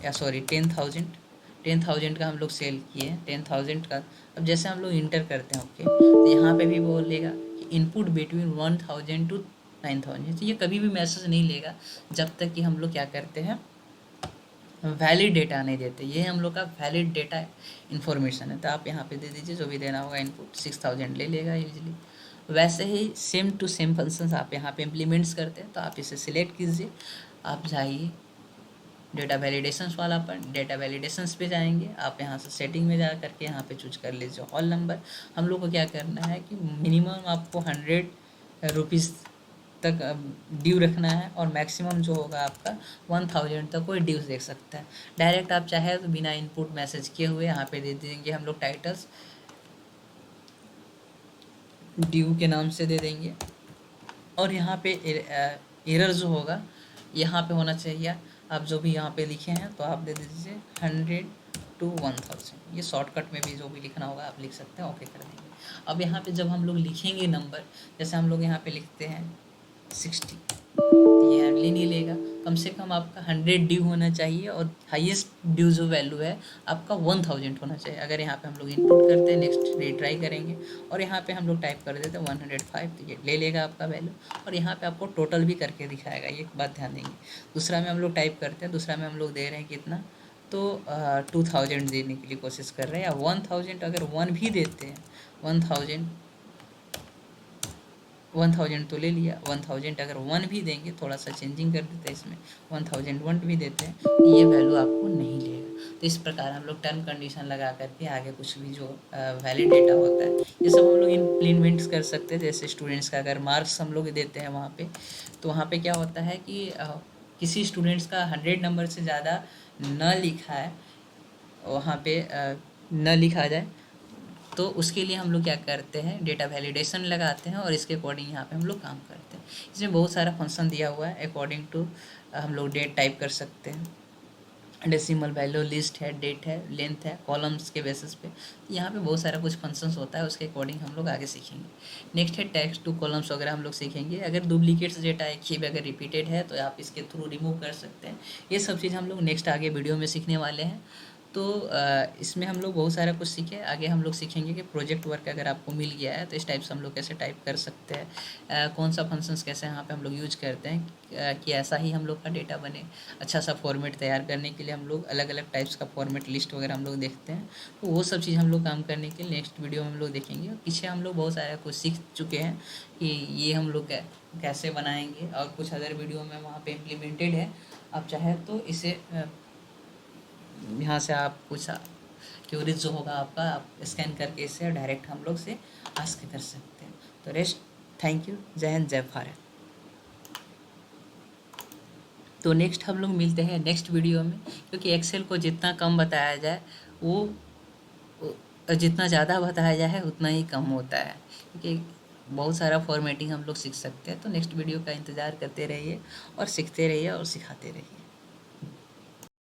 A: या सॉरी 10,000 का हम लोग सेल किए हैं 10,000 का। अब जैसे हम लोग इंटर करते हैं ओके, तो यहाँ पे भी बोलेगा कि इनपुट बिटवीन 1000 टू 9000। तो ये कभी भी मैसेज नहीं लेगा जब तक कि हम लोग क्या करते हैं, वैलिड डेटा नहीं देते। ये हम लोग का वैलिड डेटा इन्फॉर्मेशन है। तो आप यहाँ पे दे दीजिए जो भी देना होगा इनपुट, 6000 ले लेगा इजीली। वैसे ही सेम टू सेम फंक्शंस आप यहाँ पे इम्प्लीमेंट्स करते हैं। तो आप इसे सिलेक्ट कीजिए, आप जाइए डेटा वैलिडेशंस वाला पर, डेटा वैलिडेशंस पे जाएंगे, आप यहाँ से सेटिंग में जा करके यहाँ पे चूज कर लीजिए हॉल नंबर। हम लोग को क्या करना है कि मिनिमम आपको 100 रुपीज़ तक ड्यू रखना है, और मैक्सिमम जो होगा आपका 1000 तक कोई ड्यूज देख सकता है। डायरेक्ट आप चाहे तो बिना इनपुट मैसेज किए हुए यहाँ पे दे देंगे हम लोग टाइटल्स ड्यू के नाम से दे देंगे, और यहाँ पे एरर जो होगा यहाँ पे होना चाहिए, आप जो भी यहाँ पे लिखे हैं तो आप दे दीजिए 100 टू 1000। ये शॉर्टकट में भी जो भी लिखना होगा आप लिख सकते हैं, ओके कर देंगे। अब यहाँ पे जब हम लोग लिखेंगे नंबर, जैसे हम लोग यहाँ पे लिखते हैं 60, तो ये हार्डली नहीं लेगा। कम से कम आपका 100 ड्यू होना चाहिए, और हाईएस्ट ड्यू जो वैल्यू है आपका 1000 होना चाहिए। अगर यहाँ पे हम लोग इनपुट करते हैं, नेक्स्ट रीट्राई करेंगे, और यहाँ पे हम लोग टाइप कर देते हैं 105, तो ये ले लेगा आपका वैल्यू, और यहाँ पे आपको टोटल भी करके दिखाएगा। ये बात ध्यान देंगे। दूसरा में हम लोग टाइप करते हैं, दूसरा में हम लोग दे रहे हैं कितना, तो 2000 देने के लिए कोशिश कर रहे हैं, या 1000 अगर 1 भी देते हैं, 1000 तो ले लिया। 1000 अगर 1 भी देंगे, थोड़ा सा चेंजिंग कर देते हैं इसमें, 1001 भी देते हैं, तो ये वैल्यू आपको नहीं लेगा। तो इस प्रकार हम लोग टर्म कंडीशन लगा करके आगे कुछ भी जो वैलिड डेटा होता है ये सब हम लोग इम्प्लीमेंट्स कर सकते हैं। जैसे स्टूडेंट्स का अगर मार्क्स हम लोग देते हैं वहाँ पे, तो वहाँ पे क्या होता है कि किसी स्टूडेंट्स का 100 नंबर से ज़्यादा न लिखा है, वहाँ पे न लिखा जाए, तो उसके लिए हम लोग क्या करते हैं, डेटा वैलिडेशन लगाते हैं, और इसके अकॉर्डिंग यहाँ पे हम लोग काम करते हैं। इसमें बहुत सारा फंक्शन दिया हुआ है। अकॉर्डिंग टू हम लोग डेट टाइप कर सकते हैं, डेसिमल वैल्यू, लिस्ट है, डेट है, लेंथ है, कॉलम्स के बेसिस पे। यहाँ पे बहुत सारा कुछ फंक्शंस होता है, उसके अकॉर्डिंग हम लोग आगे सीखेंगे। नेक्स्ट है टेक्स्ट टू कॉलम्स वगैरह हम लोग सीखेंगे। अगर डुप्लीकेट्स डेटा एक ही अगर रिपीटेड है तो आप इसके थ्रू रिमूव कर सकते हैं। ये सब चीज़ हम लोग नेक्स्ट आगे वीडियो में सीखने वाले हैं। तो इसमें हम लोग बहुत सारा कुछ सीखे। आगे हम लोग सीखेंगे कि प्रोजेक्ट वर्क अगर आपको मिल गया है तो इस टाइप से हम लोग कैसे टाइप कर सकते हैं, कौन सा फंक्शंस कैसे यहाँ पे हम लोग यूज करते हैं कि ऐसा ही हम लोग का डेटा बने। अच्छा सा फॉर्मेट तैयार करने के लिए हम लोग अलग अलग टाइप्स का फॉर्मेट लिस्ट वगैरह हम लोग देखते हैं। तो वो सब चीज़ हम लोग काम करने के लिए नेक्स्ट वीडियो में हम लोग देखेंगे। पीछे हम लोग बहुत सारा कुछ सीख चुके हैं कि ये हम लोग कैसे बनाएंगे, और कुछ अदर वीडियो में वहाँ पे इम्प्लीमेंटेड है। आप चाहे तो इसे यहाँ से आप कुछ क्यूरीज जो होगा आपका, आप स्कैन करके इसे डायरेक्ट हम लोग से आस्क कर सकते हैं। तो रेस्ट, थैंक यू, जय हिंद, जय भारत। तो नेक्स्ट हम लोग मिलते हैं नेक्स्ट वीडियो में, क्योंकि एक्सेल को जितना कम बताया जाए वो जितना ज़्यादा बताया जाए उतना ही कम होता है, क्योंकि बहुत सारा फॉर्मेटिंग हम लोग सीख सकते हैं। तो नेक्स्ट वीडियो का इंतज़ार करते रहिए, और सीखते रहिए और सिखाते रहिए।